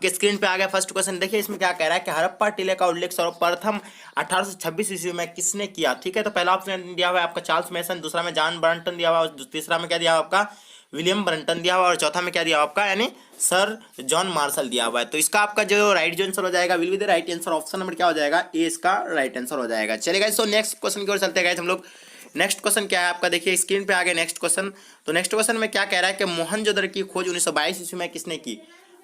आपके स्क्रीन पे आ गया फर्स्ट क्वेश्चन। देखिए इसमें क्या कह रहा है कि हड़प्पा टीले का उल्लेख सर्वप्रथम 1826 ईस्वी में किसने किया। ठीक है, तो पहला ऑप्शन दिया हुआ है आपका चार्ल्स मेसन, दूसरा में जॉन ब्रंटन दिया हुआ है, और तीसरा में क्या दिया हुआ आपका विलियम ब्रंटन दिया हुआ, और चौथा में क्या दिया हुआ आपका यानी सर जॉन मार्शल दिया हुआ है। तो इसका आपका जो राइट आंसर हो जाएगा will be the right answer, option number क्या हो जाएगा ए इसका राइट आंसर हो जाएगा। चलिए गाइस, सो नेक्स्ट क्वेश्चन की ओर चलते हैं गाइस हम लोग। नेक्स्ट क्वेश्चन क्या है आपका, देखिए स्क्रीन पे आ गया नेक्स्ट क्वेश्चन। तो नेक्स्ट क्वेश्चन में क्या कह रहा है कि मोहनजोदड़ो की खोज 1922 ईस्वी में किसने की।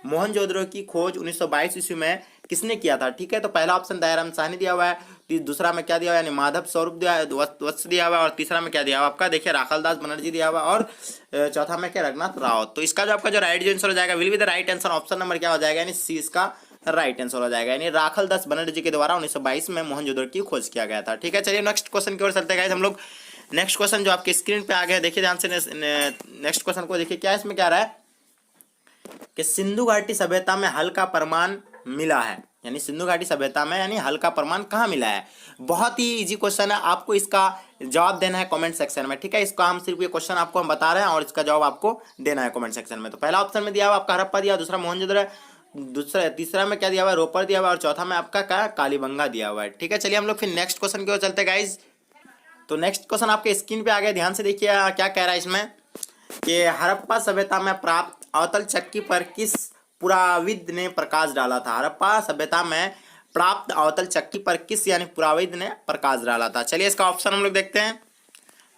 मोहनजोदड़ो की खोज 1922 ईस्वी में किसने किया था। ठीक है, तो पहला ऑप्शन दयाराम साहनी दिया हुआ है, दूसरा में क्या दिया हुआ है यानी माधव स्वरूप दिया वत्स दिया हुआ है, और तीसरा में क्या दिया हुआ आपका देखिए राखालदास बनर्जी दिया हुआ, और चौथा में क्या रघुनाथ रावत। तो इसका जो आपका जो राइट आंसर हो जाएगा will be the right answer, option number क्या हो जाएगा यानी सी इसका राइट आंसर हो जाएगा, यानी राखालदास बनर्जी के द्वारा 1922 में मोहनजोदड़ो की खोज किया गया था। ठीक है, चलिए नेक्स्ट क्वेश्चन की ओर चलते हैं हम लोग। नेक्स्ट क्वेश्चन जो आपके स्क्रीन पे आ गया देखिए ध्यान से, नेक्स्ट क्वेश्चन को देखिए क्या इसमें क्या रहा है कि सिंधु घाटी सभ्यता में हल का प्रमाण मिला है, यानी सिंधु घाटी सभ्यता में यानी हल का प्रमाण कहाँ मिला है। बहुत ही इजी क्वेश्चन है, आपको इसका जवाब देना है कमेंट सेक्शन में। ठीक है, इसका हम सिर्फ ये क्वेश्चन आपको हम बता रहे हैं और इसका जवाब आपको देना है कमेंट सेक्शन में। तो पहला ऑप्शन में दिया हुआ आपका हड़प्पा दिया, दूसरा मोहनजोदड़ो, दूसरा तीसरा में क्या दिया हुआ है रोपर दिया हुआ, और चौथा में आपका क्या कालीबंगा दिया हुआ है। ठीक है, चलिए हम लोग फिर नेक्स्ट क्वेश्चन की ओर चलते हैं गाइज। तो नेक्स्ट क्वेश्चन आपके स्क्रीन पे आ गया, ध्यान से देखिए क्या कह रहा है इसमें कि हड़प्पा सभ्यता में प्राप्त अवतल चक्की पर किस पुराविद ने प्रकाश डाला था। हड़प्पा सभ्यता में प्राप्त अवतल चक्की पर किस यानी पुराविद ने प्रकाश डाला था। चलिए इसका ऑप्शन हम लोग देखते हैं।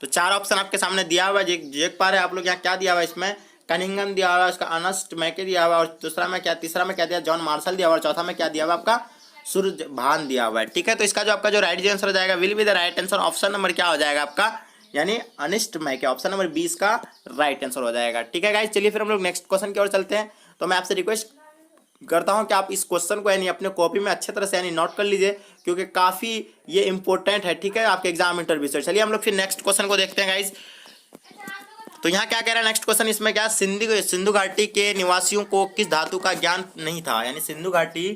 तो चार ऑप्शन आपके सामने दिया हुआ है, देख पा रहे हैं आप लोग यहाँ क्या दिया हुआ है इसमें, कनिंगम दिया हुआ है, उसका अर्नेस्ट मैके दिया हुआ, और दूसरा में क्या तीसरा में क्या दिया जॉन मार्शल दिया हुआ, और चौथा में क्या दिया हुआ आपका सूरजभान दिया हुआ है। ठीक है, तो इसका जो आपका जो राइट आंसर हो जाएगा will be the right answer, option number क्या हो जाएगा आपका यानी अनिस्ट मैके, ऑप्शन नंबर 20 का राइट आंसर हो जाएगा। ठीक है गाइस, चलिए फिर हम लोग नेक्स्ट क्वेश्चन की ओर चलते हैं। तो मैं आपसे रिक्वेस्ट करता हूं कि आप इस क्वेश्चन को यानी अपने कॉपी में अच्छे तरह से यानी नोट कर लीजिए, क्योंकि काफी ये इंपॉर्टेंट है। ठीक है, आपके एग्जाम इंटरव्यू से। चलिए हम लोग फिर नेक्स्ट क्वेश्चन को देखते हैं गाइस। तो यहाँ क्या कह रहा है नेक्स्ट क्वेश्चन, इसमें क्या सिंधु घाटी के निवासियों को किस धातु का ज्ञान नहीं था, यानी सिंधु घाटी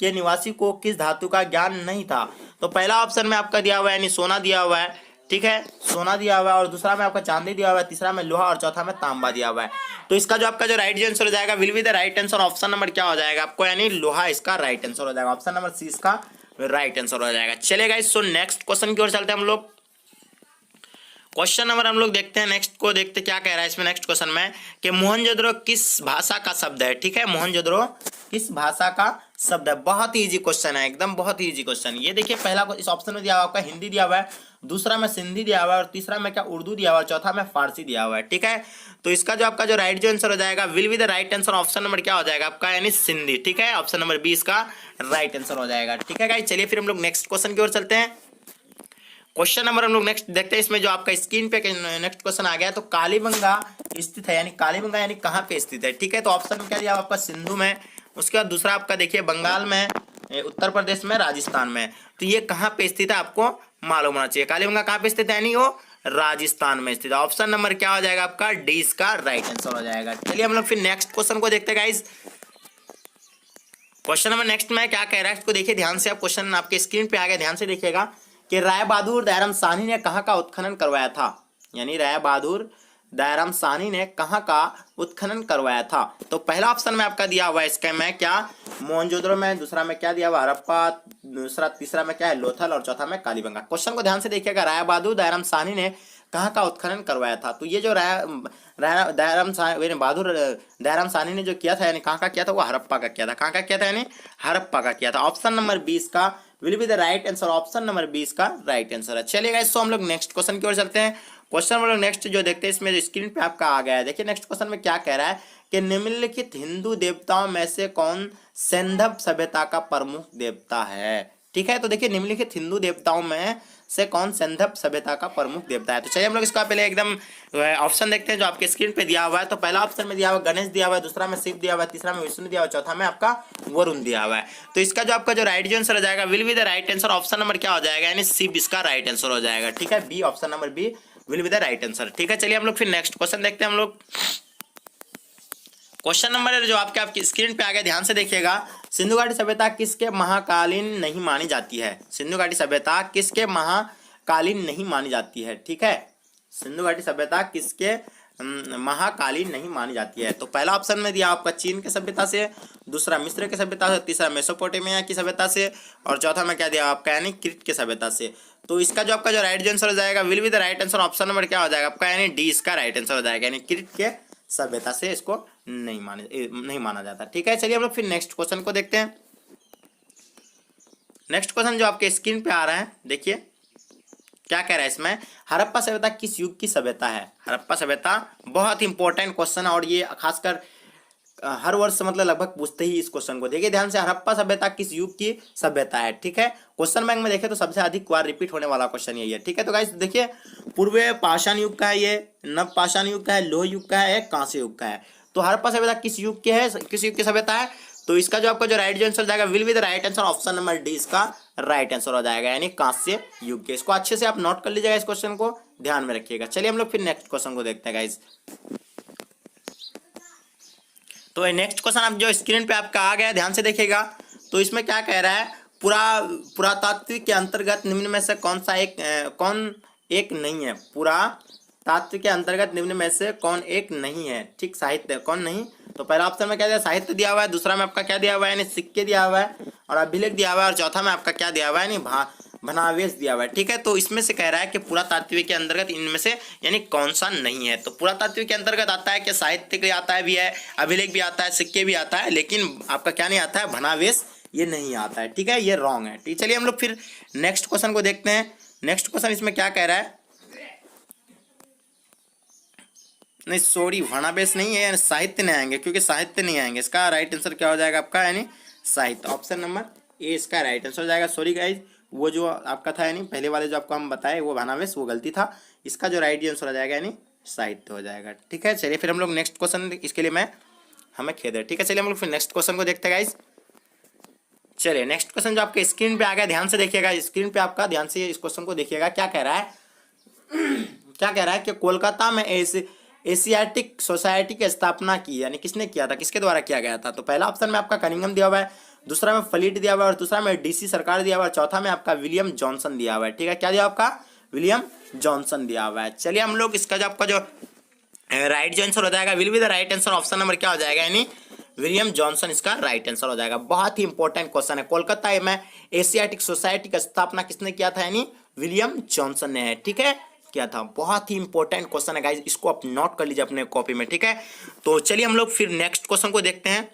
के निवासी को किस धातु का ज्ञान नहीं था। तो पहला ऑप्शन में आपका दिया हुआ है यानी सोना दिया हुआ है। ठीक है, सोना दिया हुआ है, और दूसरा में आपका चांदी दिया हुआ है, तीसरा में लोहा, और चौथा में तांबा दिया हुआ है। तो इसका जो आपका जो राइट आंसर हो जाएगा will be the right answer, option number क्या हो जाएगा आपको यानी लोहा इसका राइट आंसर हो जाएगा, ऑप्शन नंबर सी इसका राइट आंसर हो जाएगा। चलेगा इस नेक्स्ट क्वेश्चन की ओर चलते हैं हम लोग। क्वेश्चन नंबर हम लोग देखते हैं, नेक्स्ट को देखते क्या कह रहा है इसमें नेक्स्ट क्वेश्चन में कि मोहनजोदड़ो किस भाषा का शब्द है। ठीक है, मोहनजोदड़ो किस भाषा का शब्द है। बहुत ही इजी क्वेश्चन है, एकदम बहुत ही इजी क्वेश्चन। ये देखिए पहला इस ऑप्शन में दिया हुआ आपका हिंदी दिया हुआ है, दूसरा में सिंधी दिया हुआ है, और तीसरा में क्या उर्दू दिया हुआ है, चौथा में फारसी दिया हुआ है। ठीक है, तो इसका जो आपका जो राइट जो आंसर हो जाएगा will be the right answer, option number क्या हो जाएगा आपका यानी सिंधी। ठीक है, ऑप्शन नंबर 20 का राइट आंसर हो जाएगा। ठीक है गाइस, चलिए फिर हम लोग नेक्स्ट क्वेश्चन की ओर चलते हैं। क्वेश्चन नंबर हम लोग नेक्स्ट देखते हैं, इसमें जो आपका स्क्रीन पे नेक्स्ट क्वेश्चन आ गया। तो कालीबंगा स्थित है, यानी कालीबंगा यानी कहाँ पे स्थित है। ठीक है, तो ऑप्शन में क्या दिया आपका सिंधु में, उसके बाद दूसरा आपका देखिए बंगाल में, उत्तर प्रदेश में, राजस्थान में। तो ये कहाँ पे स्थित है आपको मालूम होना चाहिए। कालीबंगा कहाँ पे स्थित है यानी वो राजस्थान में स्थित है, ऑप्शन नंबर क्या हो जाएगा आपका डी इसका राइट आंसर हो जाएगा। चलिए हम लोग फिर नेक्स्ट क्वेश्चन को देखते हैं गाइस। क्वेश्चन नंबर नेक्स्ट में क्या कह रहा है इसको देखिए ध्यान से, आप क्वेश्चन आपके स्क्रीन पे आ गया, ध्यान से देखिएगा कि राय बहादुर दयाराम साहनी ने कहाँ का उत्खनन करवाया था, यानी राय बहादुर दयाराम साहनी ने कहाँ का उत्खनन करवाया था। तो पहला ऑप्शन में आपका दिया हुआ है इसका में क्या मोहनजोदड़ो में, दूसरा में क्या दिया हुआ हड़प्पा, दूसरा तीसरा में क्या है लोथल, और चौथा में कालीबंगा। क्वेश्चन को ध्यान से देखिएगा, राय बहादुर दयाराम साहनी ने कहाँ का उत्खनन करवाया था। तो ये जो बहादुर दयाराम साहनी ने जो किया था यानी कहाँ का किया था, वो हड़प्पा का किया था। कहाँ का किया था यानी हड़प्पा का किया था, ऑप्शन नंबर 20 का will be the right answer, option number 20 का राइट आंसर है। चलिएगा इसको हम लोग नेक्स्ट क्वेश्चन की ओर चलते हैं। क्वेश्चन हम लोग नेक्स्ट जो देखते हैं इसमें जो स्क्रीन पे आपका आ गया है, देखिए नेक्स्ट क्वेश्चन में क्या कह रहा है कि निम्नलिखित हिंदू देवताओं में से कौन सैंधव सभ्यता का प्रमुख देवता है। ठीक है, तो देखिए निम्नलिखित हिंदू देवताओं में से कौन सैंधव सभ्यता का प्रमुख देवता है। तो चलिए हम लोग इसका पहले एकदम ऑप्शन देखते हैं जो आपके स्क्रीन पे दिया हुआ है। तो पहला ऑप्शन में दिया हुआ गणेश दिया हुआ है, दूसरा में शिव दिया हुआ है, तीसरा में विष्णु दिया हुआ है, चौथा में आपका वरुण दिया हुआ है। तो इसका जो आपका जो राइट आंसर हो जाएगा will be the right answer, option number क्या हो जाएगा यानी शिव इसका राइट आंसर हो जाएगा। ठीक है, B option number B will be the right answer. ठीक है, चलिए हम लोग फिर नेक्स्ट क्वेश्चन देखते हैं हम लोग। क्वेश्चन नंबर जो आपके स्क्रीन पे आ गया, ध्यान से देखिएगा, सिंधु घाटी सभ्यता किसके महाकालीन नहीं मानी जाती है। सिंधु घाटी सभ्यता किसके महाकालीन नहीं मानी जाती है। ठीक है, सिंधु घाटी सभ्यता किसके महाकालीन नहीं मानी जाती है। तो पहला ऑप्शन में दिया आपका चीन की सभ्यता से, दूसरा मिस्र की सभ्यता से, तीसरा मेसोपोटामिया की सभ्यता से, और चौथा में क्या दिया आपका यानी क्रीट की सभ्यता से। तो इसका जो आपका जो राइट आंसर हो जाएगा will be the right answer, option number क्या हो जाएगा आपका यानी डी इसका राइट आंसर हो जाएगा, यानी क्रीट के सभ्यता से इसको नहीं माना जाता। ठीक है, चलिए हम लोग फिर नेक्स्ट क्वेश्चन को देखते हैं। नेक्स्ट क्वेश्चन जो आपके स्क्रीन पे आ रहा है, देखिए क्या कह रहा है इसमें, हड़प्पा सभ्यता किस युग की सभ्यता है। हड़प्पा सभ्यता बहुत इंपॉर्टेंट क्वेश्चन है और ये खासकर हर वर्ष मतलब लगभग पूछते ही इस क्वेश्चन को। देखिए ध्यान से, हड़प्पा सभ्यता किस युग की सभ्यता है। ठीक है, क्वेश्चन बैंक में देखें तो सबसे अधिक बार रिपीट होने वाला क्वेश्चन यही है। ठीक है, तो गाइस देखिए, पूर्व पाषाण युग का है, ये नव पाषाण युग का है, लोह युग का है, कांस्य युग का है। तो हड़प्पा सभ्यता किस युग की है, किस युग की सभ्यता है। तो इसका जो आपका जो राइट आंसर जाएगा will be the right answer, option number D इसका राइट आंसर हो जाएगा, यानी कांस्य युग के। इसको अच्छे से आप नोट कर लीजिएगा, इस क्वेश्चन को ध्यान में रखिएगा। चलिए हम लोग फिर नेक्स्ट क्वेश्चन को देखते हैं गाइस। तो नेक्स्ट क्वेश्चन आप जो स्क्रीन पे आपका आ गया, ध्यान से देखिएगा। तो इसमें क्या कह रहा है, पुरातात्विक के अंतर्गत निम्न में से कौन एक नहीं है। पुरातात्विक के अंतर्गत निम्न में से कौन एक नहीं है। ठीक, साहित्य कौन नहीं। तो पहला ऑप्शन में क्या दिया, साहित्य दिया हुआ है, दूसरा में आपका क्या दिया हुआ है यानी सिक्के दिया हुआ है, और अभिलेख दिया हुआ है, और चौथा में आपका क्या दिया हुआ है यानी भनावेश दिया हुआ है। ठीक है, तो इसमें से कह रहा है कि पुरातात्विक के अंतर्गत इनमें से यानी कौन सा नहीं है। तो पुरातात्विक के अंतर्गत आता है कि साहित्य भी आता है, भी है, अभिलेख भी आता है, सिक्के भी आता है, लेकिन आपका क्या नहीं आता है, भनावेश ये नहीं आता है। ठीक है, ये रॉन्ग है। ठीक, चलिए हम लोग फिर नेक्स्ट क्वेश्चन को देखते हैं। नेक्स्ट क्वेश्चन इसमें क्या कह रहा है, नहीं सॉरी, भनावेश नहीं है, साहित्य नहीं आएंगे, क्योंकि साहित्य नहीं आएंगे। इसका राइट आंसर क्या हो जाएगा आपका यानी साहित्य, ऑप्शन नंबर ए इसका राइट आंसर हो जाएगा। सॉरी गाइज, वो जो आपका था यानी पहले वाले जो आपको हम बताए वो भनावेश, वो गलती था। इसका जो राइट आंसर हो जाएगा यानी साहित्य हो जाएगा। ठीक है, चलिए फिर हम लोग नेक्स्ट क्वेश्चन, इसके लिए हमें खेद है। ठीक है, चलिए हम लोग फिर नेक्स्ट क्वेश्चन को देखते हैं गाइज। चलिए नेक्स्ट क्वेश्चन जो आपके स्क्रीन पे आ गया, ध्यान से देखिएगा, स्क्रीन पे आपका ध्यान से इस क्वेश्चन को देखिएगा। क्या कह रहा है क्या कह रहा है कि कोलकाता में एशियाटिक सोसाइटी की स्थापना की, यानी किसने किया था, किसके द्वारा किया गया था। तो पहला ऑप्शन में आपका कनिंघम दिया हुआ है, दूसरा में फ्लीट दिया हुआ है, और दूसरा में डीसी सरकार दिया हुआ है, चौथा में आपका विलियम जॉनसन दिया हुआ है। ठीक है, क्या दिया आपका, विलियम जॉनसन दिया हुआ है। चलिए हम लोग इसका जो आपका जो राइट जो आंसर हो जाएगा will be the right answer, option number क्या हो जाएगा यानी विलियम जॉनसन इसका राइट आंसर हो जाएगा। बहुत ही इंपॉर्टेंट क्वेश्चन है। कोलकाता में एशियाटिक सोसाइटी का स्थापना किसने किया था यानी विलियम जॉनसन ने है। ठीक है, क्या था, बहुत ही इंपॉर्टेंट क्वेश्चन है गाइस, इसको आप नोट कर लीजिए अपने कॉपी में। ठीक है, तो चलिए हम लोग फिर नेक्स्ट क्वेश्चन को देखते हैं।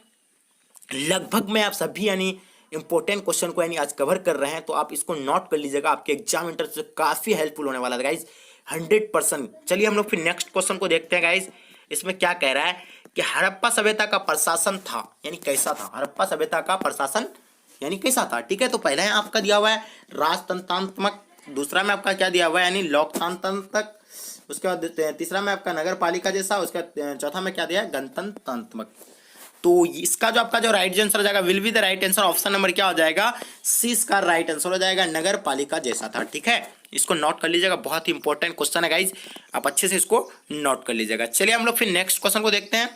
लगभग मैं आप सभी यानी इंपॉर्टेंट क्वेश्चन को यानी आज कवर कर रहे हैं, तो आप इसको नोट कर लीजिएगा, आपके एग्जाम इंटर से काफी हेल्पफुल होने वाला है गाइस, 100%। चलिए हम लोग फिर नेक्स्ट क्वेश्चन को देखते हैं गाइस। इसमें क्या कह रहा है कि हड़प्पा सभ्यता का प्रशासन था यानी कैसा था, हड़प्पा सभ्यता का प्रशासन यानी कैसा था। ठीक है, तो पहले आपका दिया हुआ है राजतंत्रात्मक, दूसरा में आपका क्या दिया हुआ है यानी लोकतांत्रिक, उसके बाद तीसरा में आपका नगर पालिका जैसा, उसके बाद चौथा में क्या दिया है गणतंत्रात्मक। तो इसका जो आपका जो राइट आंसर हो जाएगा will be the right answer, option number क्या हो जाएगा सी इसका राइट आंसर हो जाएगा, नगर पालिका जैसा था। ठीक है, इसको नोट कर लीजिएगा, बहुत ही इंपॉर्टेंट क्वेश्चन है गाइज, आप अच्छे से इसको नोट कर लीजिएगा। चलिए हम लोग फिर नेक्स्ट क्वेश्चन को देखते हैं।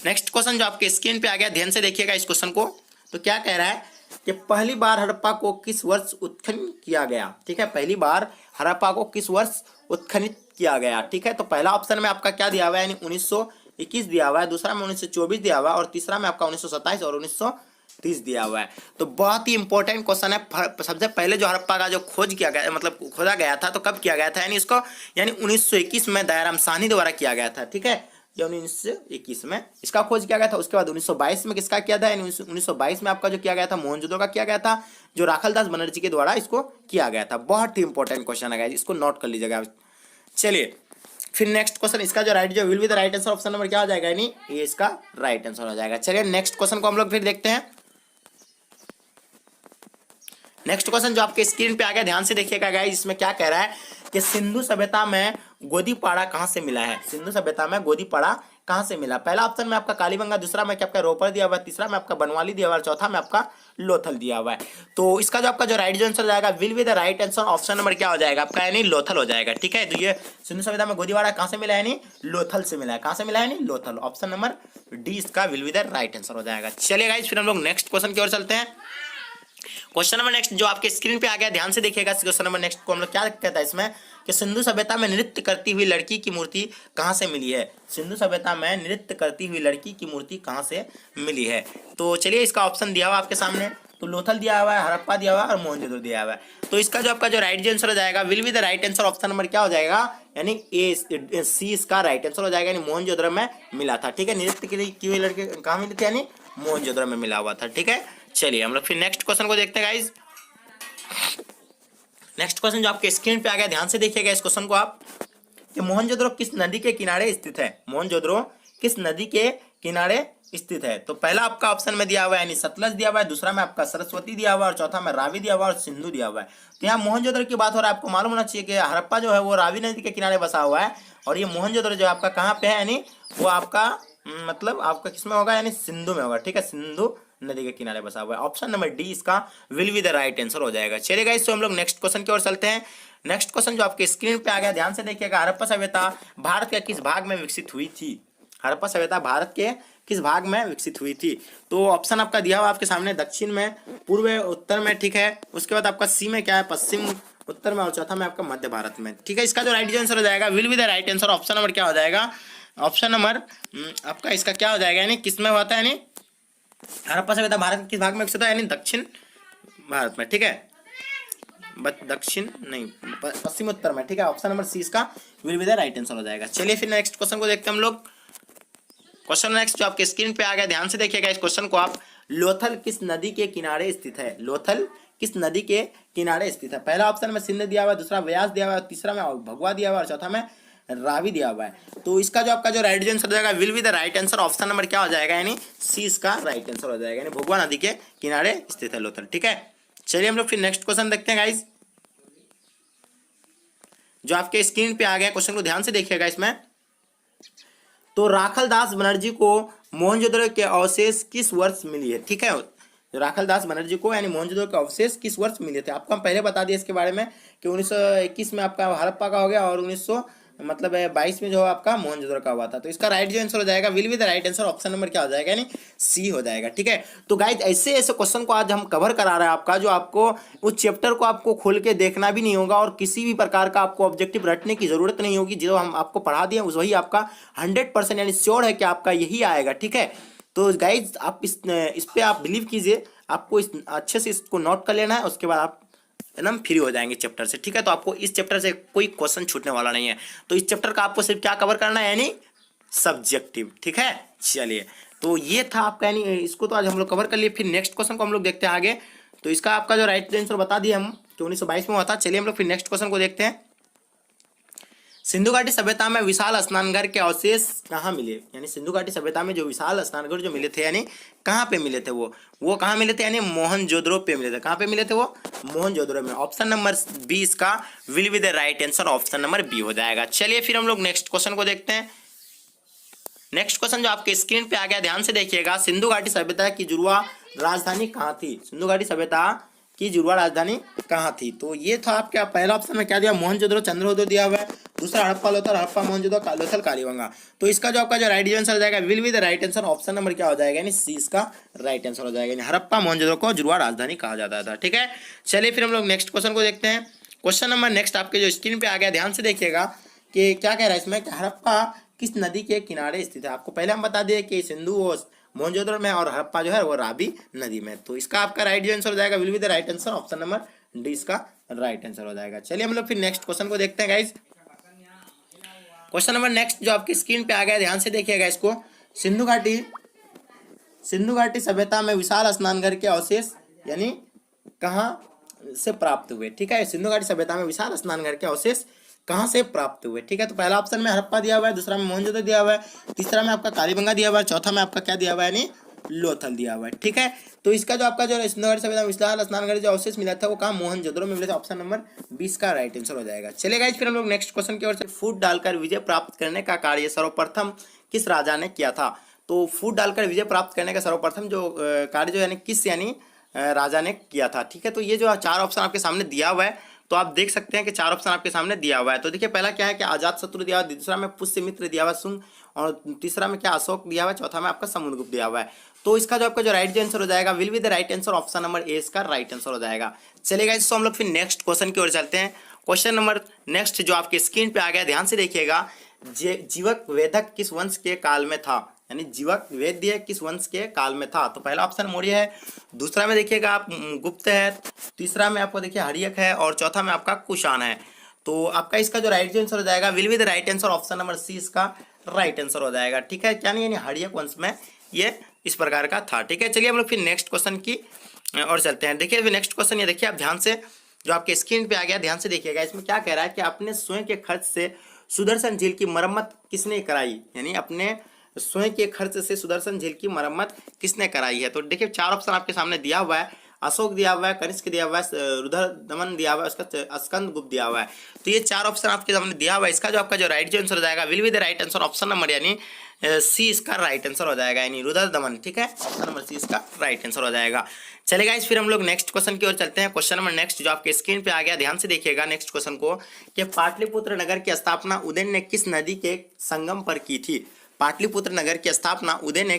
नेक्स्ट क्वेश्चन जो आपके स्क्रीन पे आ गया, ध्यान से देखिएगा इस क्वेश्चन को। तो क्या कह रहा है कि पहली बार हड़प्पा को किस वर्ष उत्खनन किया गया। ठीक है, पहली बार हड़प्पा को किस वर्ष उत्खनित किया गया। ठीक है, तो पहला ऑप्शन में आपका क्या दिया हुआ है यानी 1921 दिया हुआ है, दूसरा में 1924 दिया हुआ है, और तीसरा में आपका 1927 और 1930 दिया हुआ है। तो बहुत ही इंपॉर्टेंट क्वेश्चन है। सबसे पहले जो हड़प्पा का जो खोज किया गया, मतलब खोदा गया था, तो कब किया गया था यानी इसको यानी 1921 में दयाराम साहनी द्वारा किया गया था। ठीक है, 1921 में इसका खोज किया गया था। उसके बाद 1922 में किसका किया था, 1922 में आपका जो किया गया था मोहनजोदड़ो का किया गया था, जो राखलदास बनर्जी के द्वारा इसको किया गया था। बहुत ही इंपॉर्टेंट क्वेश्चन है, इसको नोट कर लीजिएगा। चलिए फिर नेक्स्ट क्वेश्चन, इसका जो राइट जो will be the right answer, option number क्या हो जाएगा यानी ये इसका राइट आंसर हो जाएगा। चलिए नेक्स्ट क्वेश्चन को हम लोग फिर देखते हैं। नेक्स्ट क्वेश्चन जो आपके स्क्रीन पे आ गया, ध्यान से देखिएगा गाइस, इसमें क्या कह रहा है कि सिंधु सभ्यता में गोदीपाड़ा कहां से मिला है। सिंधु सभ्यता में गोदीपाड़ा कहां से मिला। पहला ऑप्शन में आपका कालीबंगा, दूसरा में क्या आपका रोपर दिया हुआ है, तीसरा में आपका बनवाली दिया हुआ है, चौथा में आपका लोथल दिया हुआ है। तो इसका जो आपका जो राइट आंसर जाएगा will be the right answer, option number क्या हो जाएगा आपका यानी लोथल हो जाएगा। ठीक है, तो ये सिंधु सभ्यता में गोदीपाड़ा कहां से मिला है यानी लोथल से मिला है। कहां से मिला है यानी लोथल, ऑप्शन नंबर डी इसका will be the right answer हो जाएगा। चलिए गाइस फिर हम लोग नेक्स्ट क्वेश्चन की ओर चलते हैं। क्वेश्चन नंबर नेक्स्ट जो आपके स्क्रीन पे आ गया, ध्यान से देखिएगा। क्वेश्चन नंबर नेक्स्ट को हम लोग क्या कहता है इसमें कि सिंधु सभ्यता में नृत्य करती हुई लड़की की मूर्ति कहाँ से मिली है। सिंधु सभ्यता में नृत्य करती हुई लड़की की मूर्ति कहाँ से मिली है। तो चलिए इसका ऑप्शन दिया हुआ आपके सामने, तो लोथल दिया हुआ है, हड़प्पा दिया हुआ है और मोहनजोदड़ो दिया हुआ है। तो इसका जो आपका जो राइट आंसर हो जाएगा, will be the right answer, option number क्या हो जाएगा, यानी ए सी इसका राइट आंसर हो जाएगा, यानी मोहनजोदड़ो में मिला था। ठीक है, नृत्य की हुई लड़की कहाँ मिली थी, यानी मोहनजोदड़ो में मिला हुआ था। ठीक है, चलिए हम लोग फिर नेक्स्ट क्वेश्चन को देखते हैं गाइज। नेक्स्ट क्वेश्चन जो आपके स्क्रीन पे आ गया, ध्यान से देखिएगा इस क्वेश्चन को आप, कि मोहनजोदड़ो किस नदी के किनारे स्थित है। मोहनजोदड़ो किस नदी के किनारे स्थित है। तो पहला आपका ऑप्शन में दिया हुआ है यानी सतलज दिया हुआ है, दूसरा में आपका सरस्वती दिया हुआ है और चौथा में रावी दिया हुआ है और सिंधु दिया हुआ है। तो यहाँ मोहनजोदड़ो की बात हो रहा है, आपको मालूम होना चाहिए कि हड़प्पा जो है वो रावी नदी के किनारे बसा हुआ है, और ये मोहनजोदड़ो जो आपका कहाँ पे है, यानी वो आपका मतलब आपका किसमें होगा, यानी सिंधु में होगा। ठीक है, सिंधु नदी के किनारे बसा हुआ है। ऑप्शन नंबर डी इसका will be the right answer हो जाएगा। चलिए गाइस, तो हम लोग नेक्स्ट क्वेश्चन की ओर चलते हैं। नेक्स्ट क्वेश्चन जो आपके स्क्रीन पे आ गया, ध्यान से देखिएगा, हड़प्पा सभ्यता भारत के किस भाग में विकसित हुई थी। हड़प्पा सभ्यता भारत के किस भाग में विकसित हुई थी। तो ऑप्शन आपका दिया हुआ आपके सामने, दक्षिण में, पूर्व, उत्तर में। ठीक है, उसके बाद आपका सी में क्या है, पश्चिम, उत्तर में, और चौथा में आपका मध्य भारत में। ठीक है, इसका जो राइट आंसर हो जाएगा will be the right answer, option number क्या हो जाएगा, ऑप्शन नंबर आपका इसका क्या हो जाएगा, यानी किस में होता है, यानी हड़प्पा सभ्यता भारत के किस भाग में विकसित है, यानी दक्षिण भारत में। ठीक है, दक्षिण नहीं, पश्चिम उत्तर में। ठीक है, ऑप्शन नंबर सी इसका will be the right answer हो जाएगा। चलिए फिर नेक्स्ट क्वेश्चन को देखते हैं हम लोग। क्वेश्चन नेक्स्ट जो आपके स्क्रीन पे आ गया, ध्यान से देखिएगा इस क्वेश्चन को आप, लोथल किस नदी के किनारे स्थित है। लोथल किस नदी के किनारे स्थित है। पहला ऑप्शन में सिंध दिया हुआ है, दूसरा व्यास दिया हुआ है, तीसरा में भगवा दिया हुआ है और चौथा में रावी दिया हुआ है। तो इसका जो आपका जो राइट आंसर हो जाएगा will be the right answer, option number क्या हो जाएगा, यानी सी इसका राइट आंसर हो जाएगा, यानी भगवा नदी के किनारे स्थित है लोथल। ठीक है, चलिए हम लोग फिर नेक्स्ट क्वेश्चन देखते हैं गाइज, जो आपके स्क्रीन पे आ गया। क्वेश्चन को ध्यान से देखिएगा इसमें, तो राखलदास बनर्जी को मोहनजोदड़ो के अवशेष किस वर्ष मिली है। ठीक है, राखलदास बनर्जी को यानी मोहनजोदड़ो के अवशेष किस वर्ष मिले थे। आपको हम पहले बता दिए इसके बारे में कि 1921 में आपका हड़प्पा का हो गया और 1922 में जो आपका मोहनजोदड़ो का हुआ था। तो इसका राइट जो आंसर हो जाएगा will be the right answer, option number क्या हो जाएगा, यानी सी हो जाएगा। ठीक है, तो गाइज ऐसे ऐसे क्वेश्चन को आज हम कवर करा रहे हैं आपका, जो आपको उस चैप्टर को आपको खोल के देखना भी नहीं होगा और किसी भी प्रकार का आपको ऑब्जेक्टिव रटने की जरूरत नहीं होगी। जो हम आपको पढ़ा दिए वही आपका 100% यानी श्योर है कि आपका यही आएगा। ठीक है, तो गाइज आप इस पे आप बिलीव कीजिए, आपको इस अच्छे से इसको नोट कर लेना है, उसके बाद आप एकदम फ्री हो जाएंगे चैप्टर से। ठीक है, तो आपको इस चैप्टर से कोई क्वेश्चन छूटने वाला नहीं है। तो इस चैप्टर का आपको सिर्फ क्या कवर करना है, यानी सब्जेक्टिव। ठीक है, चलिए तो ये था आपका, यानी इसको तो आज हम लोग कवर कर लिए। फिर नेक्स्ट क्वेश्चन को हम लोग देखते हैं आगे। तो इसका आपका जो राइट आंसर बता दिए हम कि 1922 में हुआ था। चलिए हम लोग फिर नेक्स्ट क्वेश्चन को देखते हैं। सिंधु घाटी सभ्यता में विशाल स्नानघर के अवशेष कहाँ मिले। यानी सिंधु घाटी सभ्यता में जो विशाल स्नानघर जो मिले थे, यानी कहाँ पे मिले थे, वो कहाँ मिले थे, यानी मोहनजोदड़ो पे मिले थे। कहाँ पे मिले थे वो, मोहनजोदड़ो में। ऑप्शन नंबर बी इसका will be the right answer, option number B हो जाएगा। चलिए फिर हम लोग नेक्स्ट क्वेश्चन को देखते हैं। नेक्स्ट क्वेश्चन जो आपके स्क्रीन पे आ गया, ध्यान से देखिएगा, सिंधु घाटी सभ्यता की जुड़वा राजधानी कहाँ थी। सिंधु घाटी सभ्यता की जुड़वा राजधानी कहाँ थी। तो ये था आपका पहला ऑप्शन में क्या दिया, मोहनजोदड़ो चंद्रहोदय दिया हुआ है, दूसरा हड़प्पा लोथल, हड़प्पा मोहनजोदड़ो लोथल कालीबंगा। तो इसका जो आपका जो राइट आंसर हो जाएगा will be the right answer, option number क्या हो जाएगा, यानी सी इसका राइट आंसर हो जाएगा, यानी हड़प्पा मोहनजोदड़ो को जुड़वा राजधानी कहा जाता था। ठीक है, चलिए फिर हम लोग नेक्स्ट क्वेश्चन को देखते हैं। क्वेश्चन नंबर नेक्स्ट आपके जो स्क्रीन पे आ गया, ध्यान से देखिएगा कि क्या कह रहा है इसमें, हड़प्पा किस नदी के किनारे स्थित है। आपको पहले हम बता दिए कि सिंधु और मोहनजोदड़ो में और हड़प्पा जो है वो रावी नदी में। तो इसका आपका राइट जो आंसर हो जाएगा will be the right answer, option number D इसका राइट आंसर हो जाएगा। चलिए हम लोग फिर नेक्स्ट क्वेश्चन को देखते हैं गाइज। क्वेश्चन नंबर नेक्स्ट जो आपकी स्क्रीन पे आ गया, ध्यान से देखिएगा इसको, सिंधु घाटी सभ्यता में विशाल स्नानघर के अवशेष यानी कहाँ से प्राप्त हुए। ठीक है, सिंधु घाटी सभ्यता में विशाल स्नानघर के अवशेष कहाँ से प्राप्त हुए। ठीक है, तो पहला ऑप्शन में हड़प्पा दिया हुआ है, दूसरा में मोहनजोदड़ो दिया हुआ है, तीसरा में आपका कालीबंगा दिया हुआ है, चौथा में आपका क्या दिया हुआ है, यानी लोथल दिया हुआ है। ठीक है, तो इसका जो आपका जो सिंधु घाटी सभ्यता में विशाल स्नानघर जो अवशेष मिला था वो कहाँ, मोहनजोदड़ो में मिला था। ऑप्शन नंबर 20 का राइट आंसर हो जाएगा। चलिए गाइस फिर हम लोग नेक्स्ट क्वेश्चन की ओर से। फूट डालकर विजय प्राप्त करने का कार्य सर्वप्रथम किस राजा ने किया था। तो फूट डालकर विजय प्राप्त करने का सर्वप्रथम जो कार्य जो यानी किस यानी राजा ने किया था। ठीक है, तो ये जो चार ऑप्शन आपके सामने दिया हुआ है, तो आप देख सकते हैं कि चार ऑप्शन आपके सामने दिया हुआ है। तो देखिए पहला क्या है कि अजातशत्रु दिया हुआ, दूसरा में पुष्यमित्र दिया हुआ शुंग, और तीसरा में क्या अशोक दिया हुआ है, चौथा में आपका समुद्रगुप्त दिया हुआ है। तो इसका जो आपका जो राइट आंसर हो जाएगा will be the right answer, option number A इसका राइट आंसर हो जाएगा। चलेगा इसको हम लोग फिर नेक्स्ट क्वेश्चन की ओर चलते हैं। क्वेश्चन नंबर नेक्स्ट जो आपके स्क्रीन पे आ गया, ध्यान से देखिएगा। जीवक वेदक किस वंश के काल में था, यानी जीवक वैद्य किस वंश के काल में था। तो पहला ऑप्शन मौर्य है, दूसरा में देखिएगा आप गुप्त है, तीसरा में आपको देखिए हर्यक है, और चौथा में आपका कुषाण है। तो आपका इसका जो राइट आंसर हो जाएगा will be the right answer, option number C इसका राइट आंसर हो जाएगा। ठीक है, क्या नहीं, यानी हर्यक वंश में ये इस प्रकार का था। ठीक है, चलिए हम लोग फिर नेक्स्ट क्वेश्चन की और चलते हैं। देखिए नेक्स्ट क्वेश्चन ये देखिए आप ध्यान से, जो आपके स्क्रीन पे आ गया, ध्यान से देखिएगा। इसमें क्या कह रहा है कि अपने स्वयं के खर्च से सुदर्शन झील की मरम्मत किसने कराई, यानी अपने स्वयं के खर्च से सुदर्शन झील की मरम्मत किसने कराई है। तो देखिए चार ऑप्शन आपके सामने दिया हुआ है, अशोक दिया हुआ है, कनिष्क दिया हुआ है, रुद्रदमन दिया हुआ है, उसका स्कंदगुप्त दिया हुआ है। तो ये चार ऑप्शन आपके सामने दिया हुआ है। इसका जो आपका जो राइट आंसर हो जाएगा will be the right answer, option number यानी सी इसका राइट आंसर हो जाएगा, यानी रुद्रदमन। ठीक है, ऑप्शन नंबर सी इसका राइट आंसर हो जाएगा। चलेगा इस फिर हम लोग नेक्स्ट क्वेश्चन की ओर चलते हैं। क्वेश्चन नंबर नेक्स्ट जो आपके स्क्रीन पे आ गया, ध्यान से देखिएगा नेक्स्ट क्वेश्चन को, कि पाटलिपुत्र नगर की स्थापना उदयन ने किस नदी के संगम पर की थी। पाटलिपुत्र नगर की स्थापना उदय ने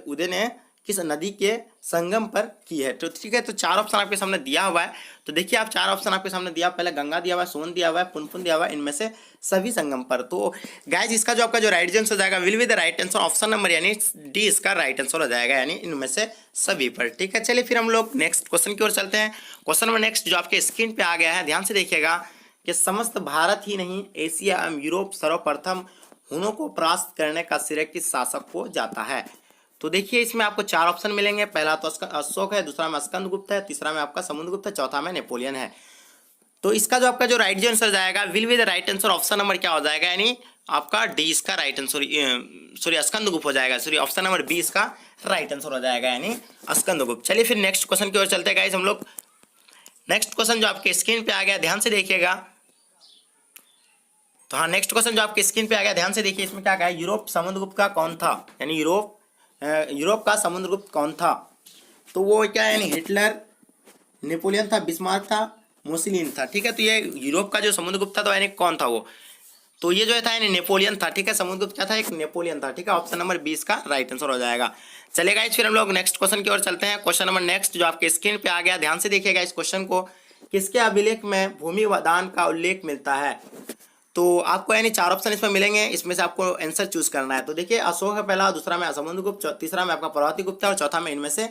उदय ने किस नदी के संगम पर की है। तो ठीक है, तो चार ऑप्शन आपके सामने दिया हुआ है। तो देखिए आप चार ऑप्शन आपके सामने दिया, पहले गंगा दिया हुआ है, सोन दिया हुआ है, पुनपुन दिया हुआ है, इनमें से सभी संगम पर। तो गाइज इसका जो आपका जो राइट आंसर हो जाएगा will be the right answer, option number यानी डी इसका राइट आंसर हो जाएगा, यानी इनमें से सभी पर। ठीक है, चलिए फिर हम लोग नेक्स्ट क्वेश्चन की ओर चलते हैं। क्वेश्चन नंबर नेक्स्ट जो आपके स्क्रीन पे आ गया है, ध्यान से देखिएगा, कि समस्त भारत ही नहीं एशिया एवं यूरोप सर्वप्रथम हुनों को परास्त करने का श्रेय किस शासक को जाता है। तो देखिए इसमें आपको चार ऑप्शन मिलेंगे, पहला तो अशोक है, दूसरा में स्कंदगुप्त है, तीसरा में आपका समुद्रगुप्त है, चौथा में नेपोलियन है। तो इसका जो आपका जो राइट आंसर जाएगा will be the right answer, option number क्या हो जाएगा, यानी आपका डी इसका राइट आंसर, सॉरी स्कंदगुप्त हो जाएगा, सॉरी ऑप्शन नंबर बी इसका राइट आंसर हो जाएगा, यानी स्कंदगुप्त। चलिए फिर नेक्स्ट क्वेश्चन की ओर चलते हैं गाइस हम लोग। नेक्स्ट क्वेश्चन जो आपके स्क्रीन पे आ गया, ध्यान से देखिएगा। तो हाँ, नेक्स्ट क्वेश्चन जो आपके स्क्रीन पे आ गया, ध्यान से देखिए। इसमें क्या कहा है, यूरोप समुद्रगुप्त का कौन था, यानी यूरोप का समुद्रगुप्त कौन था। तो वो क्या है, यानी हिटलर, नेपोलियन था, बिस्मार्क था, मुसोलिनी था। ठीक है, तो ये यूरोप का जो समुद्रगुप्त था तो यानी कौन था वो, तो ये जो था यानी नेपोलियन था। ठीक है, समुद्रगुप्त क्या था, एक नेपोलियन था। ठीक है, ऑप्शन नंबर 20 का राइट आंसर हो जाएगा। चलेगा इस फिर हम लोग नेक्स्ट क्वेश्चन की ओर चलते हैं। क्वेश्चन नंबर नेक्स्ट जो आपके स्क्रीन पे आ गया, ध्यान से देखिएगा इस क्वेश्चन को, किसके अभिलेख में भूमि दान का उल्लेख मिलता है। तो आपको यानी चार ऑप्शन इसमें मिलेंगे, इसमें से आपको आंसर चूज करना है। तो देखिए अशोक है पहला, दूसरा में समुद्रगुप्त, तीसरा में आपका प्रभावतीगुप्त है, और चौथा में इनमें से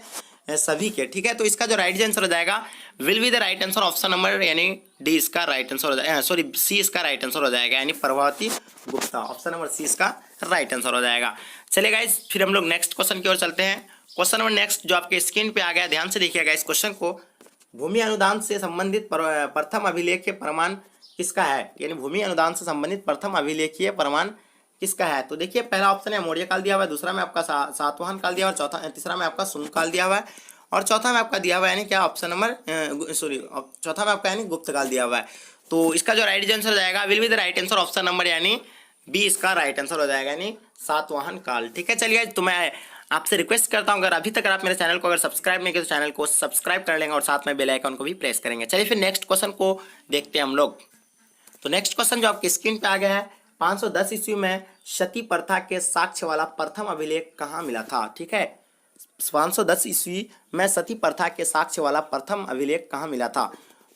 सभी के। ठीक है, तो इसका जो राइट आंसर हो जाएगा will be the right answer, option number यानी डी इसका राइट आंसर हो जाएगा, सॉरी सी इसका राइट आंसर हो जाएगा, यानी Prabhavati Gupta, option number C इसका राइट आंसर हो जाएगा। चलिए गाइस फिर हम लोग नेक्स्ट क्वेश्चन की ओर चलते हैं। क्वेश्चन नंबर नेक्स्ट जो आपके स्क्रीन पे आ गया, ध्यान से देखिएगा इस क्वेश्चन को, भूमि अनुदान से संबंधित प्रथम अभिलेखीय प्रमाण किसका है, यानी भूमि अनुदान से संबंधित प्रथम अभिलेखीय प्रमाण किसका है। तो देखिए पहला ऑप्शन है मौर्य काल दिया हुआ है, दूसरा में आपका सातवाहन काल दिया हुआ है, चौथा तीसरा में आपका शुंग काल दिया हुआ है, और चौथा में आपका दिया हुआ है यानी क्या ऑप्शन नंबर सॉरी चौथा में आपका यानी गुप्त काल दिया हुआ है। तो इसका जो राइट आंसर हो जाएगा will be the right answer, option number यानी बी इसका राइट आंसर हो जाएगा, यानी सातवाहन काल। ठीक है, चलिए तो मैं आपसे रिक्वेस्ट करता हूं, अगर अभी तक आप मेरे चैनल को अगर सब्सक्राइब नहीं किया तो चैनल को सब्सक्राइब कर लेंगे और साथ में बेल आइकन को भी प्रेस करेंगे। चलिए फिर नेक्स्ट क्वेश्चन को देखते हैं हम लोग। तो नेक्स्ट क्वेश्चन जो आपकी स्क्रीन पे आ गया है, 510 ईस्वी में सती प्रथा के साक्ष्य वाला प्रथम अभिलेख कहाँ मिला था। ठीक है, 510 ईस्वी में सती प्रथा के साक्ष्य वाला प्रथम अभिलेख कहाँ मिला था।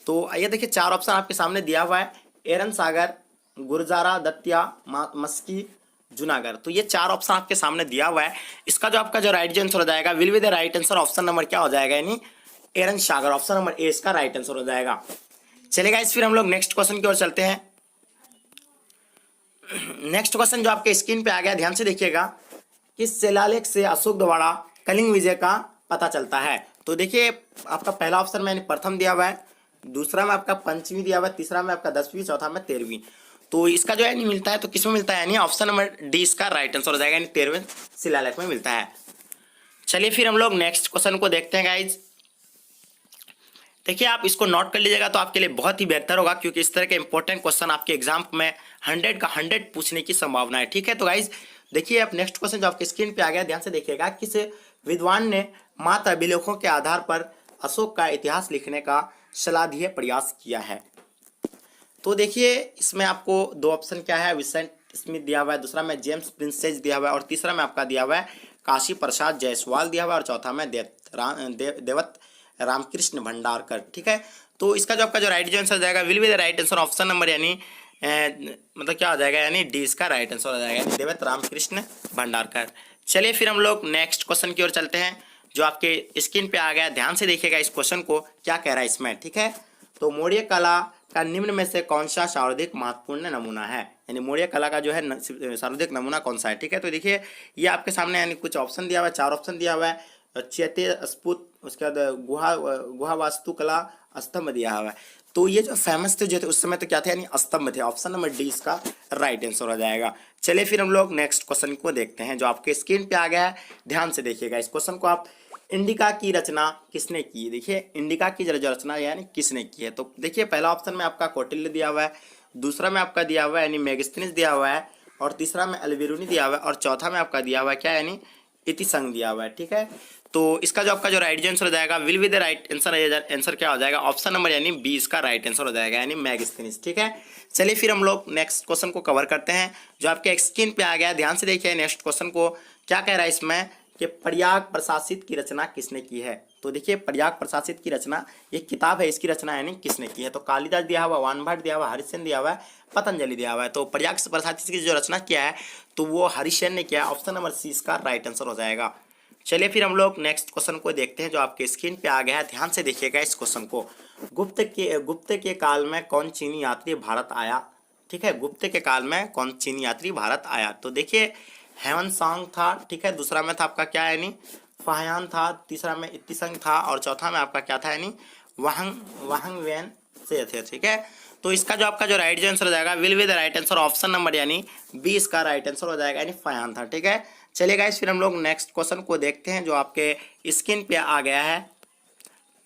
तो ये देखिए चार ऑप्शन आपके सामने दिया हुआ है, एरन सागर, गुरजारा दत्तिया, मस्की, जूनागढ़। तो ये चार ऑप्शन आपके सामने दिया हुआ है। इसका जो आपका जो राइट आंसर हो जाएगा will be the right answer, option number क्या हो जाएगा, यानी एरन सागर, ऑप्शन नंबर ए इसका राइट आंसर हो जाएगा। चलेगा इस फिर हम लोग नेक्स्ट क्वेश्चन की ओर चलते हैं। नेक्स्ट क्वेश्चन जो आपके स्क्रीन पे आ गया, ध्यान से देखिएगा, किस शिलालेख से अशोक द्वारा कलिंग विजय का पता चलता है। तो देखिए आपका पहला ऑप्शन में प्रथम दिया हुआ है, दूसरा में आपका पंचवीं दिया हुआ है, तीसरा में आपका 10वीं, चौथा में 13वीं। तो इसका जो है नहीं मिलता है, तो किसमें मिलता है, यानी ऑप्शन नंबर डी इसका राइट आंसर हो जाएगा, यानी 13वें शिलालेख में मिलता है। चलिए फिर हम लोग नेक्स्ट क्वेश्चन को देखते हैं गाइज। देखिए आप इसको नोट कर लीजिएगा तो आपके लिए बहुत ही बेहतर होगा, क्योंकि इस तरह के इंपॉर्टेंट क्वेश्चन आपके एग्जाम में 100 का 100 पूछने की संभावना है। ठीक है, तो गाइज देखिए आप नेक्स्ट क्वेश्चन जो आपके स्क्रीन पे आ गया, ध्यान से देखिएगा, किस विद्वान ने मात्र अभिलेखों के आधार पर अशोक का इतिहास लिखने का सलाहनीय प्रयास किया है। तो देखिए इसमें आपको दो ऑप्शन क्या है, विसेंट स्मिथ दिया हुआ है, दूसरा में जेम्स प्रिंसेस दिया हुआ है, और तीसरा में आपका दिया हुआ है काशी प्रसाद जायसवाल दिया हुआ है, और चौथा में देवत रामकृष्ण भंडारकर। ठीक है, तो इसका जो आपका जो राइट आंसर हो जाएगा will be the right answer option number यानी मतलब क्या हो जाएगा यानी डी इसका राइट आंसर हो जाएगा यानी देवेंद्र रामकृष्ण भंडारकर। चलिए फिर हम लोग नेक्स्ट क्वेश्चन की ओर चलते हैं जो आपके स्क्रीन पे आ गया। ध्यान से देखिएगा इस क्वेश्चन को, क्या कह रहा है इसमें। ठीक है, तो मौर्य कला का निम्न में से कौन सा सर्वाधिक महत्वपूर्ण नमूना है, यानी मौर्य कला का जो है सर्वाधिक नमूना कौन सा है। ठीक है, तो देखिए ये आपके सामने यानी कुछ ऑप्शन दिया हुआ है, 4 ऑप्शन दिया हुआ है। चैत्य स्फुट, उसके बाद गुहा वास्तुकला, स्तंभ दिया हुआ है। तो ये जो फेमस थे जो थे उस समय तो क्या थे यानी स्तंभ थे। ऑप्शन नंबर डी इसका राइट आंसर हो जाएगा। चलिए फिर हम लोग नेक्स्ट क्वेश्चन को देखते हैं जो आपके स्क्रीन पे आ गया है। ध्यान से देखिएगा इस क्वेश्चन को आप। इंडिका की रचना किसने की। देखिए इंडिका की जो रचना यानी किसने की है, तो देखिए पहला ऑप्शन में आपका कौटिल्य दिया हुआ है, दूसरा में आपका दिया हुआ है यानी मेगास्थनीज दिया हुआ है, और तीसरा में अल्बेरुनी दिया हुआ है, और चौथा में आपका दिया हुआ है क्या यानी इतिसंग दिया हुआ है। ठीक है, तो इसका जो आपका जो राइट आंसर हो जाएगा will be the right answer क्या हो जाएगा ऑप्शन नंबर यानी बी इसका राइट आंसर हो जाएगा यानी मेगास्थनीज। ठीक है, चलिए फिर हम लोग नेक्स्ट क्वेश्चन को कवर करते हैं जो आपके स्क्रीन पे आ गया। ध्यान से देखिए नेक्स्ट क्वेश्चन को, क्या कह रहा है इसमें कि प्रयाग प्रशासित की रचना किसने की है। तो देखिए प्रयाग प्रशासित की रचना एक किताब है, इसकी रचना यानी किसने की है। तो कालिदास दिया हुआ, वानभट्ट दिया हुआ, हरिश्चंद्र दिया हुआ है, पतंजलि दिया हुआ है। तो प्रयाग प्रशासित की जो रचना किया है तो वो हरिश्चंद्र ने किया है। ऑप्शन नंबर सी इसका राइट आंसर हो जाएगा। चलिए फिर हम लोग नेक्स्ट क्वेश्चन को देखते हैं जो आपके स्क्रीन पे आ गया है। ध्यान से देखिएगा इस क्वेश्चन को। गुप्त के काल में कौन चीनी यात्री भारत आया। ठीक है, गुप्त के काल में कौन चीनी यात्री भारत आया। तो देखिए हेवन सांग था। ठीक है, दूसरा में था आपका क्या यानी फाहयान था, तीसरा में इत्तिसंग था, और चौथा में आपका क्या था यानी वाहंग वैन से थे। ठीक है, तो इसका जो आपका जो राइट आंसर हो जाएगा will be the right answer option number यानी बी इसका राइट आंसर हो जाएगा यानी फाहयान था। ठीक है, चलिए गाइस फिर हम लोग नेक्स्ट क्वेश्चन को देखते हैं जो आपके स्क्रीन पे आ गया है।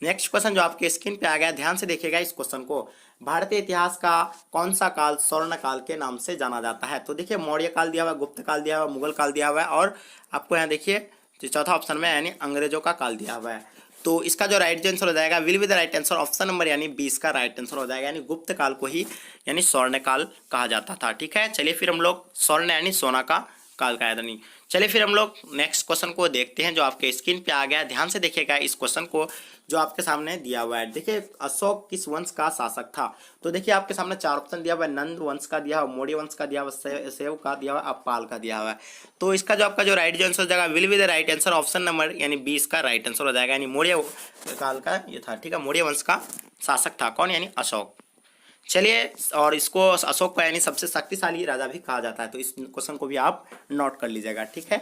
नेक्स्ट क्वेश्चन जो आपके स्क्रीन पे आ गया, ध्यान से देखिएगा इस क्वेश्चन को। भारतीय इतिहास का कौन सा काल स्वर्ण काल के नाम से जाना जाता है। तो देखिए मौर्य काल दिया हुआ, गुप्त काल दिया हुआ, मुगल काल दिया हुआ है, और आपको यहाँ देखिए चौथा ऑप्शन में यानी अंग्रेजों का काल दिया हुआ है। तो इसका जो राइट आंसर हो जाएगा will be the right answer option number यानी 20 का राइट आंसर हो जाएगा यानी गुप्त काल को ही यानी स्वर्ण काल कहा जाता था। ठीक है, चलिए फिर हम लोग स्वर्ण यानी सोना का काल का नहीं। चलिए फिर हम लोग नेक्स्ट क्वेश्चन को देखते हैं जो आपके स्क्रीन पे आ गया है। ध्यान से देखिएगा इस क्वेश्चन को जो आपके सामने दिया हुआ है। देखिए अशोक किस वंश का शासक था। तो देखिए आपके सामने 4 ऑप्शन दिया हुआ है, नंद वंश का दिया हुआ, मौर्य वंश का दिया हुआ, शैव का दिया हुआ, पाल का दिया हुआ है। तो इसका जो आपका जो राइट आंसर हो जाएगा will be the right answer option number यानी 20 का राइट आंसर हो जाएगा यानी मौर्य काल का ये था। ठीक है, मौर्य वंश का शासक था कौन यानी अशोक। चलिए, और इसको अशोक का यानी सबसे शक्तिशाली राजा भी कहा जाता है। तो इस क्वेश्चन को भी आप नोट कर लीजिएगा। ठीक है,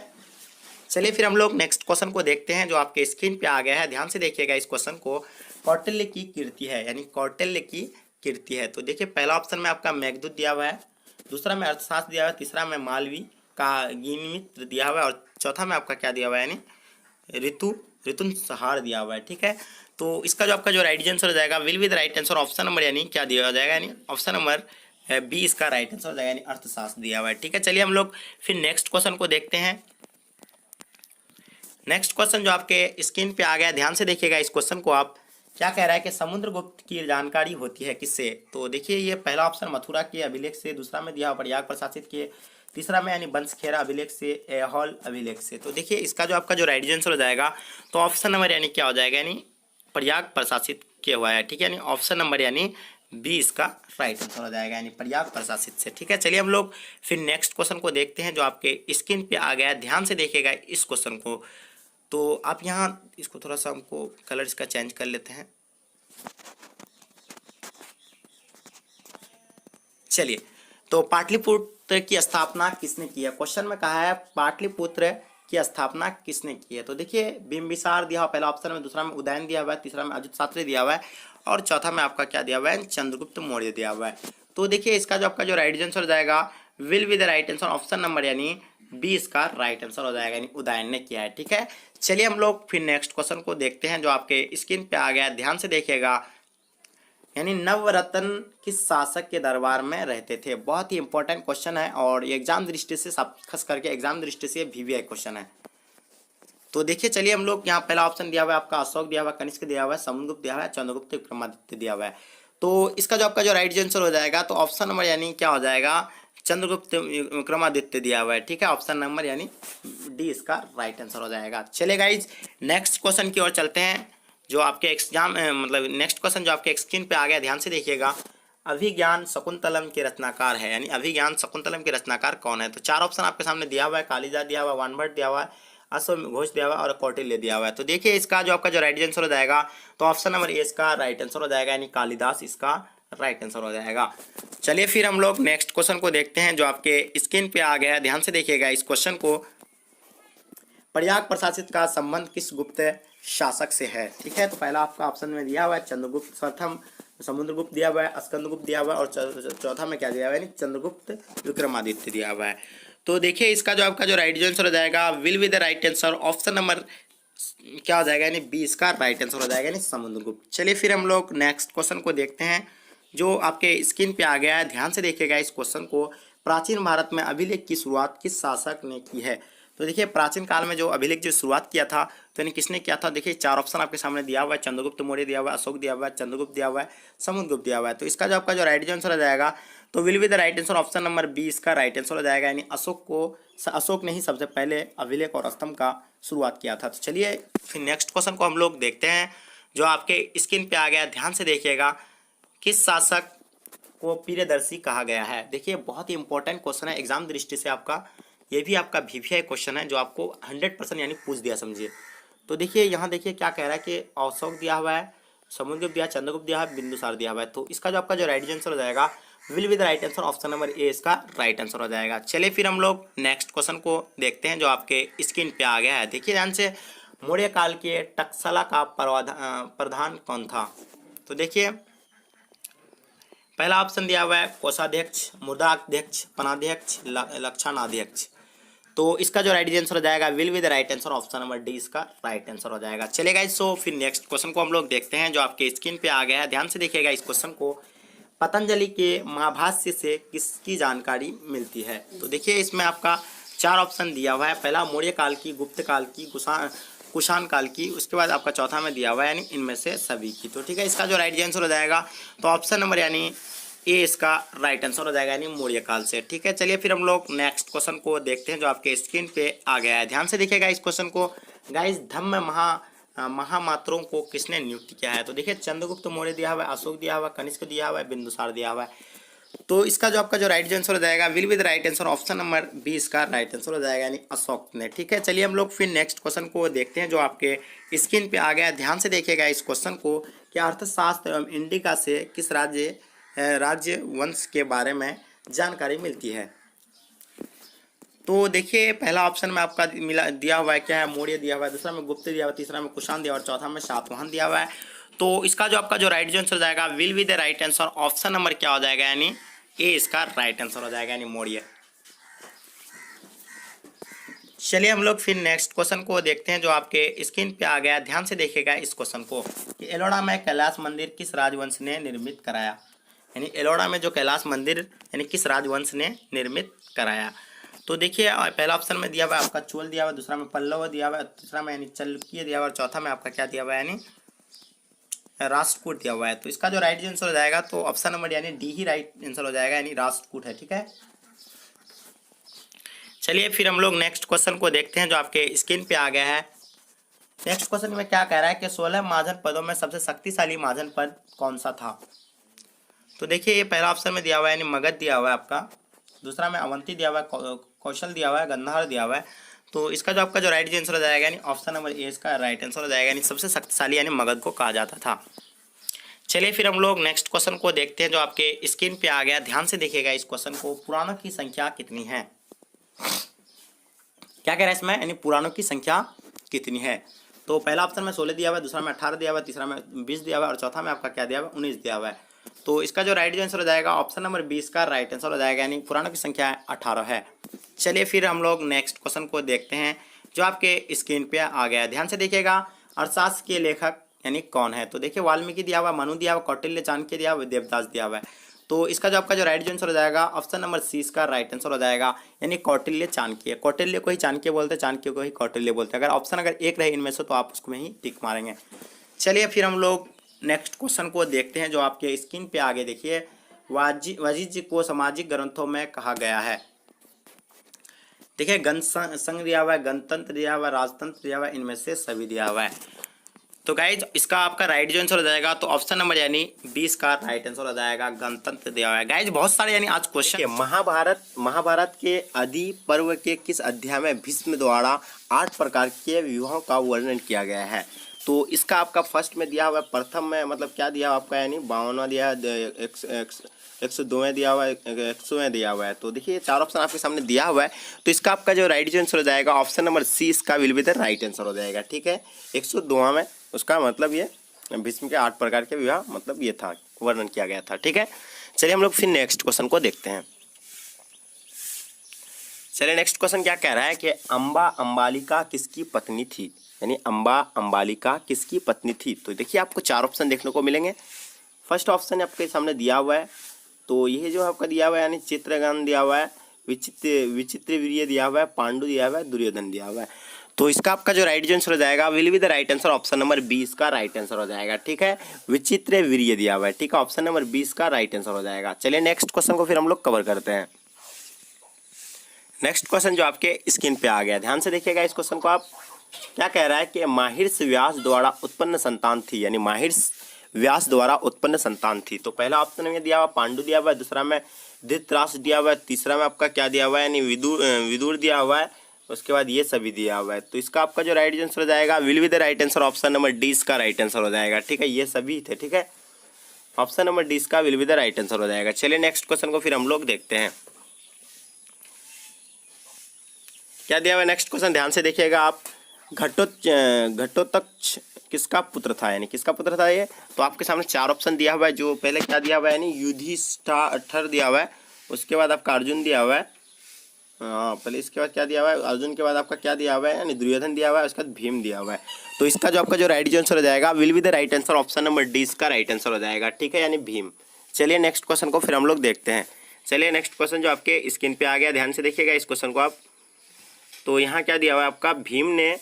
चलिए फिर हम लोग नेक्स्ट क्वेश्चन को देखते हैं जो आपके स्क्रीन पे आ गया है। ध्यान से देखिएगा इस क्वेश्चन को। कौटिल्य की कीर्ति है यानी कौटिल्य की कीर्ति है। तो देखिए पहला ऑप्शन में आपका मेघदूत दिया हुआ है, दूसरा में अर्थशास्त्र दिया हुआ है, तीसरा में मालवी का गिनमित्र दिया हुआ है, और चौथा में आपका क्या दिया हुआ है यानी ऋतुसंहार दिया हुआ है। ठीक है, तो इसका जो आपका जो राइट आंसर हो जाएगा will be the right answer option number यानी क्या दिया जाएगा यानी ऑप्शन नंबर 20 का राइट आंसर हो जाएगा यानी अर्थशास्त्र दिया हुआ है। ठीक है, चलिए हम लोग फिर नेक्स्ट क्वेश्चन को देखते हैं। नेक्स्ट क्वेश्चन जो आपके स्क्रीन पे आ गया, ध्यान से देखिएगा इस क्वेश्चन को आप। क्या कह रहा है कि समुद्रगुप्त की जानकारी होती है किससे। तो देखिए ये पहला ऑप्शन मथुरा के अभिलेख से, दूसरा में दिया प्रयाग प्रशासित के, तीसरा में यानी वंशखेड़ा अभिलेख से, ऐहोल अभिलेख से। तो देखिए इसका जो आपका जो राइट आंसर हो जाएगा तो ऑप्शन नंबर यानी क्या हो जाएगा यानी प्रयाग प्रशासित किया हुआ है। ठीक है, यानी ऑप्शन नंबर यानी 20 का राइट आंसर हो जाएगा यानी प्रयाग प्रशासित से। ठीक है, चलिए हम लोग फिर नेक्स्ट क्वेश्चन को देखते हैं जो आपके स्क्रीन पे आ गया है। ध्यान से देखिएगा इस क्वेश्चन को। तो आप यहाँ इसको थोड़ा सा हमको कलर इसका चेंज कर लेते हैं। चलिए, तो पाटलिपुत्र की स्थापना किसने की है। क्वेश्चन में कहा है पाटलिपुत्र की स्थापना किसने की है। तो देखिए बिंबिसार दिया हुआ पहला ऑप्शन में, दूसरा में उदयन दिया हुआ है, तीसरा में अजुतशत्रु दिया हुआ है, और चौथा में आपका क्या दिया हुआ है चंद्रगुप्त मौर्य दिया हुआ है। तो देखिए इसका जो आपका जो राइट आंसर हो जाएगा will be the right answer option number यानी 20 का राइट आंसर हो जाएगा यानी उदयन ने किया है। ठीक है, चलिए हम लोग फिर नेक्स्ट क्वेश्चन को देखते हैं जो आपके स्क्रीन पे आ गया है। ध्यान से देखिएगा यानी नवरत्न किस शासक के दरबार में रहते थे। बहुत ही इंपॉर्टेंट क्वेश्चन है और एग्जाम दृष्टि से खास करके एग्जाम दृष्टि से VVI क्वेश्चन है। तो देखिए चलिए हम लोग यहाँ पहला ऑप्शन दिया हुआ है आपका अशोक दिया हुआ है, कनिष्क दिया हुआ है, समुद्रगुप्त दिया हुआ है, चंद्रगुप्त विक्रमादित्य दिया हुआ है। तो इसका जो आपका जो राइट आंसर हो जाएगा तो ऑप्शन नंबर यानी क्या हो जाएगा चंद्रगुप्त विक्रमादित्य दिया हुआ है। ठीक है, ऑप्शन नंबर यानी डी इसका राइट आंसर हो जाएगा। चलिए गाइज नेक्स्ट क्वेश्चन की ओर चलते हैं जो आपके एग्जाम मतलब नेक्स्ट क्वेश्चन जो आपके स्क्रीन पे आ गया, ध्यान से देखिएगा। अभिज्ञान शकुंतलम के रचनाकार है, यानी अभिज्ञान शकुंतलम के रचनाकार कौन है? तो चार ऑप्शन आपके सामने दिया हुआ है, कालिदास दिया हुआ है, वानभट्ट दिया हुआ है, अश्व घोष दिया हुआ है और कौटिल्य दिया हुआ है। तो देखिए इसका जो आपका जो राइट आंसर हो जाएगा, तो ऑप्शन नंबर ए इसका राइट आंसर हो जाएगा, यानी कालिदास इसका राइट आंसर हो जाएगा। चलिए फिर हम लोग नेक्स्ट क्वेश्चन को देखते हैं जो आपके स्क्रीन पे आ गया है, ध्यान से देखिएगा इस क्वेश्चन को। प्रयाग प्रशासित का संबंध किस गुप्त शासक से है? ठीक है, तो पहला आपका ऑप्शन में दिया हुआ है चंद्रगुप्त प्रथम, समुद्रगुप्त दिया हुआ है, स्कंदगुप्त दिया हुआ है और चौथा में क्या दिया हुआ है, चंद्रगुप्त विक्रमादित्य दिया हुआ है। तो देखिए इसका जो आपका जो राइट आंसर हो जाएगा, will be the right answer, option number क्या हो जाएगा, यानी बी इसका राइट आंसर हो जाएगा, यानी समुद्रगुप्त। चलिए फिर हम लोग नेक्स्ट क्वेश्चन को देखते हैं जो आपके स्क्रीन पे आ गया है, ध्यान से देखिएगा इस क्वेश्चन को। प्राचीन भारत में अभिलेख की शुरुआत किस शासक ने की है? तो देखिए प्राचीन काल में जो अभिलेख जो शुरुआत किया था, तो यानी किसने किया था? देखिए चार ऑप्शन आपके सामने दिया हुआ है, चंद्रगुप्त मौर्य दिया हुआ है, अशोक दिया हुआ है, चंद्रगुप्त दिया हुआ है, समुद्रगुप्त दिया हुआ है। तो इसका जो आपका जो राइट आंसर हो जाएगा, तो will be the right answer, option number B इसका राइट आंसर हो जाएगा, यानी अशोक ने ही सबसे पहले अभिलेख और स्तंभ का शुरुआत किया था। तो चलिए फिर नेक्स्ट क्वेश्चन को हम लोग देखते हैं जो आपके स्क्रीन पे आ गया, ध्यान से देखिएगा। किस शासक को प्रियदर्शी कहा गया है? देखिए बहुत ही इंपॉर्टेंट क्वेश्चन है एग्जाम दृष्टि से, आपका ये भी आपका VVI क्वेश्चन है जो आपको 100% यानी पूछ दिया समझिए। तो देखिए यहाँ देखिए क्या कह रहा है कि अशोक दिया हुआ है, समुद्रगुप्त दिया, चंद्रगुप्त दिया है, बिंदुसार दिया हुआ है। तो इसका जो आपका जो राइट आंसर हो जाएगा, will be the right answer, option number A इसका राइट आंसर हो जाएगा। चलिए फिर हम लोग नेक्स्ट क्वेश्चन को देखते हैं जो आपके स्क्रीन पे आ गया है। देखिए ध्यान से, मौर्य काल के टकसाला का प्रधान कौन था? तो देखिए पहला ऑप्शन दिया हुआ है कोषाध्यक्ष, मुद्राध्यक्ष, पनाध्यक्ष, लक्षणाध्यक्ष। तो इसका जो राइट आंसर हो जाएगा, will be the right answer, option number D इसका राइट आंसर हो जाएगा। चलेगा गाइस, सो फिर नेक्स्ट क्वेश्चन को हम लोग देखते हैं जो आपके स्क्रीन पे आ गया है, ध्यान से देखिएगा इस क्वेश्चन को। पतंजलि के महाभाष्य से किसकी जानकारी मिलती है? तो देखिए इसमें आपका चार ऑप्शन दिया हुआ है, पहला मौर्य काल की, गुप्त काल की, कुषाण काल की, उसके बाद आपका चौथा में दिया हुआ है, यानी इनमें से सभी की। तो ठीक है, इसका जो राइट आंसर हो जाएगा, तो ऑप्शन नंबर यानी ए इसका राइट आंसर हो जाएगा, यानी मौर्य काल से। ठीक है, चलिए फिर हम लोग नेक्स्ट क्वेश्चन को देखते हैं जो आपके स्क्रीन पे आ गया है, ध्यान से देखिएगा इस क्वेश्चन को। गाइस धम्म महामात्रों को किसने नियुक्त किया है? तो देखिए चंद्रगुप्त मौर्य दिया हुआ है, अशोक दिया हुआ है, कनिष्क दिया हुआ है, बिंदुसार दिया हुआ है। तो इसका जो आपका जो राइट आंसर हो जाएगा, will be the right answer, option number B इसका राइट आंसर हो जाएगा, यानी अशोक ने। ठीक है, चलिए हम लोग फिर नेक्स्ट क्वेश्चन को देखते हैं जो आपके स्क्रीन पे आ गया है, ध्यान से देखिएगा इस क्वेश्चन को कि अर्थशास्त्र एवं इंडिका से किस राज्य वंश के बारे में जानकारी मिलती है? तो देखिए पहला ऑप्शन में आपका मिला दिया हुआ है क्या है, मौर्य दिया हुआ है, दूसरा में गुप्त दिया हुआ है, तीसरा में कुषाण दिया हुआ है, चौथा में सातवाहन दिया हुआ है। तो इसका जो आपका जो राइट आंसर हो जाएगा, will be the right answer, option number क्या हो जाएगा, यानी ए इसका राइट आंसर हो जाएगा, यानी मौर्य। चलिए हम लोग फिर नेक्स्ट क्वेश्चन को देखते हैं जो आपके स्क्रीन पे आ गया, ध्यान से देखिएगा इस क्वेश्चन को कि एलोरा में कैलाश मंदिर किस राजवंश ने निर्मित कराया? यानी एलोरा में जो कैलाश मंदिर यानी किस राजवंश ने निर्मित कराया? तो देखिए पहला ऑप्शन में दिया हुआ है आपका चोल दिया हुआ है, दूसरा में पल्लव दिया हुआ है, तीसरा में यानी चालुक्य दिया हुआ है, चौथा में आपका क्या दिया हुआ है, यानी राष्ट्रकूट दिया हुआ है। तो इसका जो राइट आंसर हो जाएगा, तो ऑप्शन नंबर यानी डी ही राइट आंसर हो जाएगा, यानी राष्ट्रकूट है। ठीक है, चलिए फिर हम लोग नेक्स्ट क्वेश्चन को देखते हैं जो आपके स्क्रीन पे आ गया है। नेक्स्ट क्वेश्चन में क्या कह रहा है कि 16 महाजन पदों में सबसे शक्तिशाली महाजन पद कौन सा था? तो देखिए ये पहला ऑप्शन में दिया हुआ है, यानी मगध दिया हुआ है आपका, दूसरा में अवंती दिया हुआ है, कौशल दिया हुआ है, गंधार दिया हुआ है। तो इसका जो आपका जो राइट आंसर हो जाएगा, यानी ऑप्शन नंबर ए इसका राइट आंसर हो जाएगा, यानी सबसे शक्तिशाली यानी मगध को कहा जाता था। चलिए फिर हम लोग नेक्स्ट क्वेश्चन को देखते हैं जो आपके स्क्रीन पे आ गया, ध्यान से देखिएगा इस क्वेश्चन को। पुराणों की संख्या कितनी है? क्या कह रहा है इसमें, यानी पुराणों की संख्या कितनी है? तो पहला ऑप्शन में 16 दिया हुआ है, दूसरा में 18 दिया हुआ है, तीसरा में 20 दिया हुआ है और चौथा में आपका क्या दिया हुआ है, 19 दिया हुआ है। तो इसका जो राइट आंसर हो जाएगा, ऑप्शन नंबर 20 का राइट आंसर हो जाएगा, यानी पुराणों की संख्या 18 है। चलिए फिर हम लोग नेक्स्ट क्वेश्चन को देखते हैं जो आपके स्क्रीन पे आ गया है, ध्यान से देखिएगा। अर्थशास्त्र के लेखक यानी कौन है? तो देखिए वाल्मीकि दिया हुआ, मनु दिया हुआ, कौटिल्य, चाणक्य दिया हुआ, देवदास दिया हुआ है। तो इसका जो आपका जो राइट आंसर हो जाएगा, ऑप्शन नंबर सी इसका राइट आंसर हो जाएगा, यानी कौटिल्य, चाणक्य। कौटिल्य को ही चाणक्य बोलते हैं, चाणक्य को ही कौटिल्य बोलते हैं। अगर ऑप्शन अगर एक रहे इनमें से तो आप उसको में ही टिक मारेंगे। चलिए फिर हम लोग नेक्स्ट क्वेश्चन को देखते हैं जो आपके स्क्रीन पे आगे देखिए। वाजिज को सामाजिक ग्रंथों में कहा गया है। देखिए गण संघ दिया हुआ है, गणतंत्र दिया हुआ है, राजतंत्र दिया हुआ है, इनमें से सभी दिया हुआ है। तो गाइज इसका आपका राइट जो आंसर हो जाएगा तो ऑप्शन नंबर यानी 20 का राइट आंसर हो जाएगा, गणतंत्र दिया हुआ है। गाइज बहुत सारे यानी आज क्वेश्चन। महाभारत के आदि पर्व के किस अध्याय में भीष्म द्वारा 8 प्रकार के विवाहों का वर्णन किया गया है? तो इसका आपका फर्स्ट में दिया हुआ है, प्रथम में मतलब क्या दिया हुआ आपका यानी 52वां दिया है, 102वें दिया हुआ है, 100वें दिया हुआ है। तो देखिए चार ऑप्शन आपके सामने दिया हुआ है, तो इसका आपका जो राइट आंसर हो जाएगा ऑप्शन नंबर सी, इसका will be the right answer हो जाएगा। ठीक है, 102वां में उसका मतलब ये भीष्म के 8 प्रकार के विवाह मतलब ये था, वर्णन किया गया था। ठीक है, चलिए हम लोग फिर नेक्स्ट क्वेश्चन को देखते हैं। चलिए नेक्स्ट क्वेश्चन क्या कह रहा है कि अम्बा अंबालिका किसकी पत्नी थी? यानी अम्बा अंबालिका किसकी पत्नी थी? तो देखिए आपको चार ऑप्शन देखने को मिलेंगे। फर्स्ट ऑप्शन आपके सामने दिया हुआ है, तो ये जो आपका दिया हुआ है यानी चित्रगण दिया हुआ है, विचित्र वीर्य दिया हुआ है, पांडु दिया हुआ है, दुर्योधन दिया हुआ है। तो इसका आपका जो राइट आंसर हो जाएगा will be the right answer option number 20 का राइट आंसर हो जाएगा। ठीक है, विचित्र वीर्य दिया हुआ है। ठीक है, ऑप्शन नंबर 20 का राइट आंसर हो जाएगा। चलिए नेक्स्ट क्वेश्चन को फिर हम लोग कवर करते हैं। नेक्स्ट क्वेश्चन जो आपके स्क्रीन पे आ गया, ध्यान से देखिएगा इस क्वेश्चन को। आप क्या कह रहा है कि माहिर्ष व्यास द्वारा उत्पन्न संतान थी, यानी माहिर्ष व्यास द्वारा उत्पन्न संतान थी। तो पहला ऑप्शन में दिया हुआ पांडु दिया हुआ है, दूसरा में धृतराष्ट्र दिया हुआ है, तीसरा में आपका क्या दिया हुआ है यानी विदुर दिया हुआ है, उसके बाद ये सभी दिया हुआ है। तो इसका आपका जो राइट आंसर हो जाएगा will be the right answer option number D, इसका राइट आंसर हो जाएगा। ठीक है, ये सभी थे। ठीक है, ऑप्शन नंबर डी इसका will be the right answer हो जाएगा। चलिए नेक्स्ट क्वेश्चन को फिर हम लोग देखते हैं क्या दिया हुआ है। नेक्स्ट क्वेश्चन ध्यान से देखिएगा आप, घटोत्कच किसका पुत्र था, यानी किसका पुत्र था ये? तो आपके सामने चार ऑप्शन दिया हुआ है। जो पहले क्या दिया हुआ है यानी युधिष्ठिर दिया हुआ है, उसके बाद आपका अर्जुन दिया हुआ है, पहले इसके बाद क्या दिया हुआ है अर्जुन के बाद आपका क्या दिया हुआ है यानी दुर्योधन दिया हुआ है, उसके बाद भीम दिया हुआ है। तो इसका जो आपका जो राइट आंसर हो जाएगा will be the right answer option number D, इसका राइट आंसर हो जाएगा। ठीक है, यानी भीम। चलिए नेक्स्ट क्वेश्चन को फिर हम लोग देखते हैं। चलिए नेक्स्ट क्वेश्चन जो आपके स्क्रीन पे आ गया, ध्यान से देखिएगा इस क्वेश्चन को आप। तो यहाँ क्या दिया हुआ है आपका, भीम ने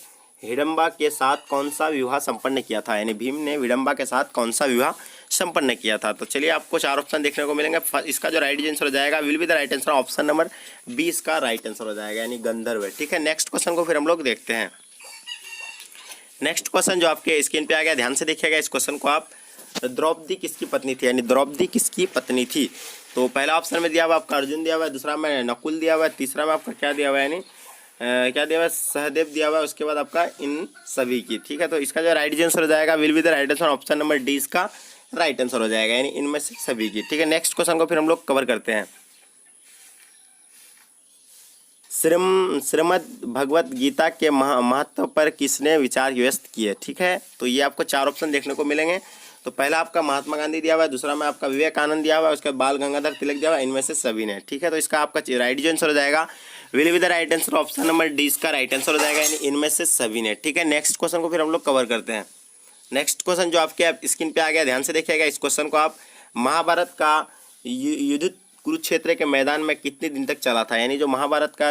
हिडम्बा के साथ कौन सा विवाह संपन्न किया था, यानी भीम ने विडम्बा के साथ कौन सा विवाह संपन्न किया था? तो चलिए आपको चार ऑप्शन देखने को मिलेंगे। इसका जो राइट आंसर हो जाएगा will be the right answer option number 20 का राइट आंसर हो जाएगा, यानी गंधर्व। ठीक है, नेक्स्ट क्वेश्चन को फिर हम लोग देखते हैं। नेक्स्ट क्वेश्चन जो आपके स्क्रीन पे आ गया, ध्यान से देखिएगा इस क्वेश्चन को आप। द्रौपदी किसकी पत्नी थी, यानी द्रौपदी किसकी पत्नी थी? तो पहला ऑप्शन में दिया हुआ आपका अर्जुन दिया हुआ है, दूसरा में नकुल दिया हुआ है, तीसरा में आपका क्या दिया हुआ है यानी क्या दिया हुआ है सहदेव दिया हुआ है, उसके बाद आपका इन सभी की। ठीक है, तो इसका जो राइट आंसर हो जाएगा will be the right answer option number D, इसका राइट आंसर हो जाएगा, यानी इनमें से सभी की। ठीक है, नेक्स्ट क्वेश्चन को फिर हम लोग कवर करते हैं। श्रीमद् भगवत गीता के महत्व पर किसने विचार व्यक्त किए? ठीक है, तो ये आपको चार ऑप्शन देखने को मिलेंगे। तो पहला आपका महात्मा गांधी दिया हुआ है, दूसरा में आपका विवेकानंद दिया हुआ है, उसके बाद बाल गंगाधर तिलक दिया हुआ है, इनमें से सभी ने। ठीक है, तो इसका आपका राइट आंसर हो जाएगा will be the right answer option number D, इसका राइट आंसर हो जाएगा, यानी इनमें से सभी ने। ठीक है, नेक्स्ट क्वेश्चन को फिर हम लोग कवर करते हैं। नेक्स्ट क्वेश्चन जो आपके स्क्रीन पे आ गया, ध्यान से देखिएगा इस क्वेश्चन को आप। महाभारत का युद्ध कुरुक्षेत्र के मैदान में कितने दिन तक चला था, यानी जो महाभारत का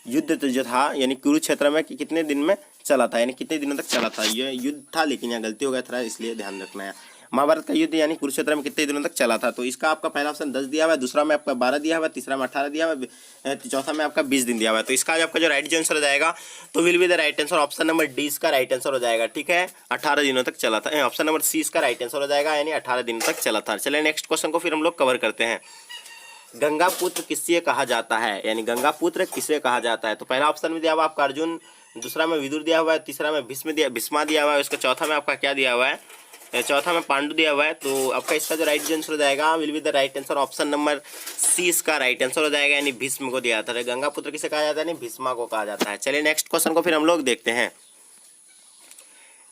युद्ध जो था यानी कुरुक्षेत्र में कितने दिन में चला था, यानी कितने दिनों तक चला था? ये युद्ध था, लेकिन यहाँ गलती हो गया था, इसलिए ध्यान रखना है। महाभारत का युद्ध यानी कुरुक्षेत्र में कितने दिनों तक चला था? तो इसका आपका पहला ऑप्शन 10 दिया हुआ है, दूसरा में आपका 12 दिया हुआ है, तीसरा में 18 दिया हुआ है, चौथा में आपका 20 दिन दिया हुआ है। तो इसका आपका जो राइट आंसर हो जाएगा तो will be the right answer option number D, इसका राइट आंसर हो जाएगा। ठीक है, 18 दिनों तक चला था, ऑप्शन नंबर सी इसका राइट आंसर हो जाएगा, यानी 18 दिनों तक चला था। चलिए नेक्स्ट क्वेश्चन को फिर हम लोग कवर करते हैं। गंगा पुत्र किससे कहा जाता है, यानी गंगा पुत्र किसे कहा जाता है? तो पहला ऑप्शन में दिया हुआ आपका अर्जुन, दूसरा में विदुर दिया हुआ है, तीसरा में भीष्मा दिया हुआ है, उसका चौथा में आपका क्या दिया हुआ है, चौथा में पांडु दिया हुआ है। तो आपका इसका जो राइट आंसर हो जाएगा will be the right answer option number C, इसका राइट आंसर हो जाएगा, यानी भीष्म को दिया जाता है। गंगा पुत्र किसे कहा जाता है, यानी भीष्मा को कहा जाता है। चलिए नेक्स्ट क्वेश्चन को फिर हम लोग देखते हैं।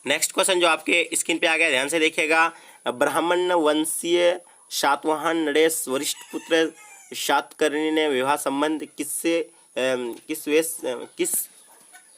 नेक्स्ट क्वेश्चन जो आपके स्क्रीन पे आ गया, ध्यान से देखिएगा। ब्राह्मण वंशीय सातवाहन नरेश वरिष्ठ पुत्र सातकर्णी ने विवाह संबंध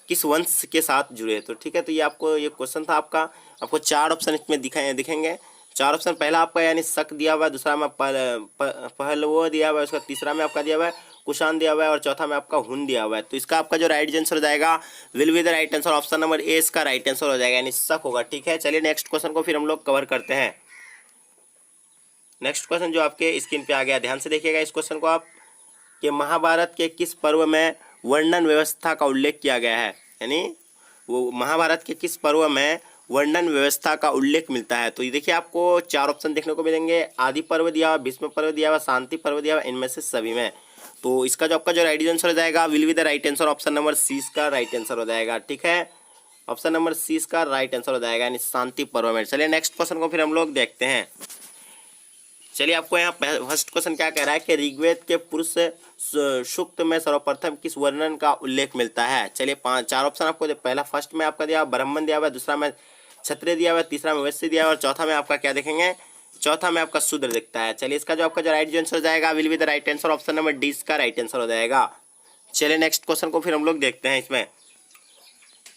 किस वंश के साथ जुड़े? तो ठीक है, तो ये आपको ये क्वेश्चन था आपको चार ऑप्शन इसमें दिखेंगे। चार ऑप्शन, पहला आपका यानी शक दिया हुआ है, दूसरा में पहलवो दिया हुआ है, उसका तीसरा में आपका दिया हुआ है कुषाण दिया हुआ है, और चौथा में आपका हुन दिया हुआ है। तो इसका आपका जो राइट आंसर हो जाएगा will be the right answer option number A, इसका राइट आंसर हो जाएगा, यानी शक होगा। ठीक है, चलिए नेक्स्ट क्वेश्चन को फिर हम लोग कवर करते हैं। नेक्स्ट क्वेश्चन जो आपके स्क्रीन पे आ गया, ध्यान से देखिएगा इस क्वेश्चन को आप, कि महाभारत के किस पर्व में वर्णन व्यवस्था का उल्लेख किया गया है, यानी वो महाभारत के किस पर्व में वर्णन व्यवस्था का उल्लेख मिलता है। तो ये देखिए आपको 4 ऑप्शन देखने को मिलेंगे। आदि पर्व दिया हुआ, भीष्म पर्व दिया हुआ, शांति पर्व दिया हुआ, इनमें से सभी में। तो इसका जो आपका जो राइट आंसर हो जाएगा will be the right answer, option number C इसका राइट आंसर हो जाएगा। ठीक है, ऑप्शन नंबर सी इसका राइट आंसर हो जाएगा, यानी शांति पर्व में। चलिए नेक्स्ट क्वेश्चन को फिर हम लोग देखते हैं। चलिए आपको यहाँ फर्स्ट क्वेश्चन क्या कह रहा है कि ऋग्वेद के पुरुष सूक्त में सर्वप्रथम किस वर्णन का उल्लेख मिलता है। चलिए 4 ऑप्शन आपको पहला फर्स्ट में आपका दिया ब्राह्मण दिया हुआ है, दूसरा में क्षत्रिय दिया हुआ है, तीसरा में वैश्य दिया हुआ है और चौथा में आपका क्या देखेंगे, चौथा में आपका शूद्र दिखता है। चलिए इसका जो आपका जो राइट आंसर हो जाएगा will be the right answer, option number D इसका राइट आंसर हो जाएगा। चलिए नेक्स्ट क्वेश्चन को फिर हम लोग देखते हैं। इसमें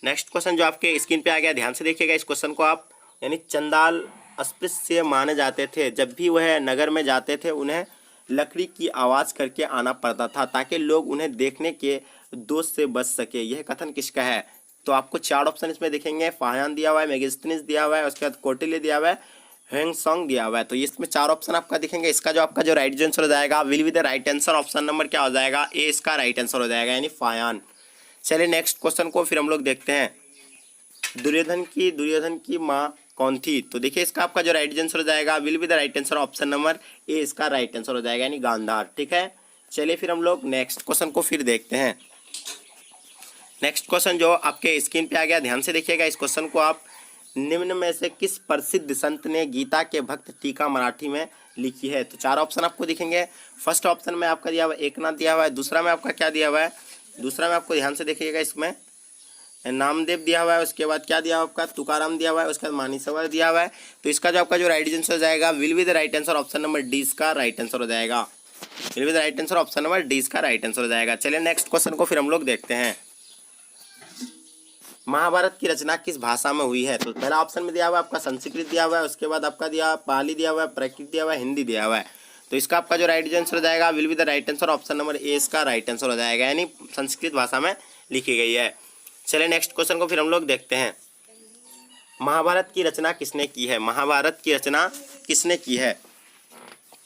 नेक्स्ट क्वेश्चन जो आपके स्क्रीन पे आ गया, ध्यान से देखिएगा इस क्वेश्चन को आप। यानी चंदाल अस्पृश्य माने जाते थे, जब भी वह नगर में जाते थे उन्हें लकड़ी की आवाज़ करके आना पड़ता था ताकि लोग उन्हें देखने के दोष से बच सके। यह कथन किसका है। तो आपको 4 ऑप्शन इसमें दिखेंगे। फाह्यान दिया हुआ है, मेगिस्थिनिस दिया हुआ है, उसके बाद कौटिल्य दिया हुआ है, ह्वेंगसॉन्ग दिया हुआ है। तो इसमें 4 ऑप्शन आपका दिखेंगे। इसका जो आपका जो राइट आंसर हो जाएगा will be the right answer, option number क्या हो जाएगा, ए इसका राइट आंसर हो जाएगा, यानी फाह्यान। चलिए नेक्स्ट क्वेश्चन को फिर हम लोग देखते हैं। दुर्योधन की माँ कौन थी। तो देखिए इसका आपका जो राइट आंसर हो जाएगा will be the right answer, option number A इसका राइट आंसर हो जाएगा, यानी गांधार। ठीक है, चलिए फिर हम लोग नेक्स्ट क्वेश्चन को फिर देखते हैं। नेक्स्ट क्वेश्चन जो आपके स्क्रीन पे आ गया, ध्यान से देखिएगा इस क्वेश्चन को आप। निम्न में से किस प्रसिद्ध संत ने गीता के भक्त टीका मराठी में लिखी है। तो 4 ऑप्शन आपको दिखेंगे। फर्स्ट ऑप्शन में आपका दिया हुआ है एकनाथ दिया हुआ है, दूसरा में आपका क्या दिया हुआ है, दूसरा में आपको ध्यान से देखिएगा इसमें नामदेव दिया हुआ है, उसके बाद क्या दिया हुआ आपका तुकाराम दिया हुआ है, उसके बाद मानसरोवर दिया हुआ है। तो इसका जो आपका जो राइट आंसर हो जाएगा will be the right answer, option number D इसका राइट आंसर हो जाएगा। Will be the right answer, option number D इसका राइट आंसर हो जाएगा। चलिए नेक्स्ट क्वेश्चन को फिर हम लोग देखते हैं। महाभारत की रचना किस भाषा में हुई है। तो पहला ऑप्शन में दिया हुआ है आपका संस्कृत दिया हुआ है, उसके बाद आपका दिया पाली दिया हुआ है, प्राकृत दिया हुआ है, हिंदी दिया हुआ है। तो इसका आपका जो राइट आंसर हो जाएगा will be the right answer, option number A इसका राइट आंसर हो जाएगा, यानी संस्कृत भाषा में लिखी गई है। चलिए नेक्स्ट क्वेश्चन को फिर हम लोग देखते हैं। महाभारत की रचना किसने की है। महाभारत की रचना किसने की है।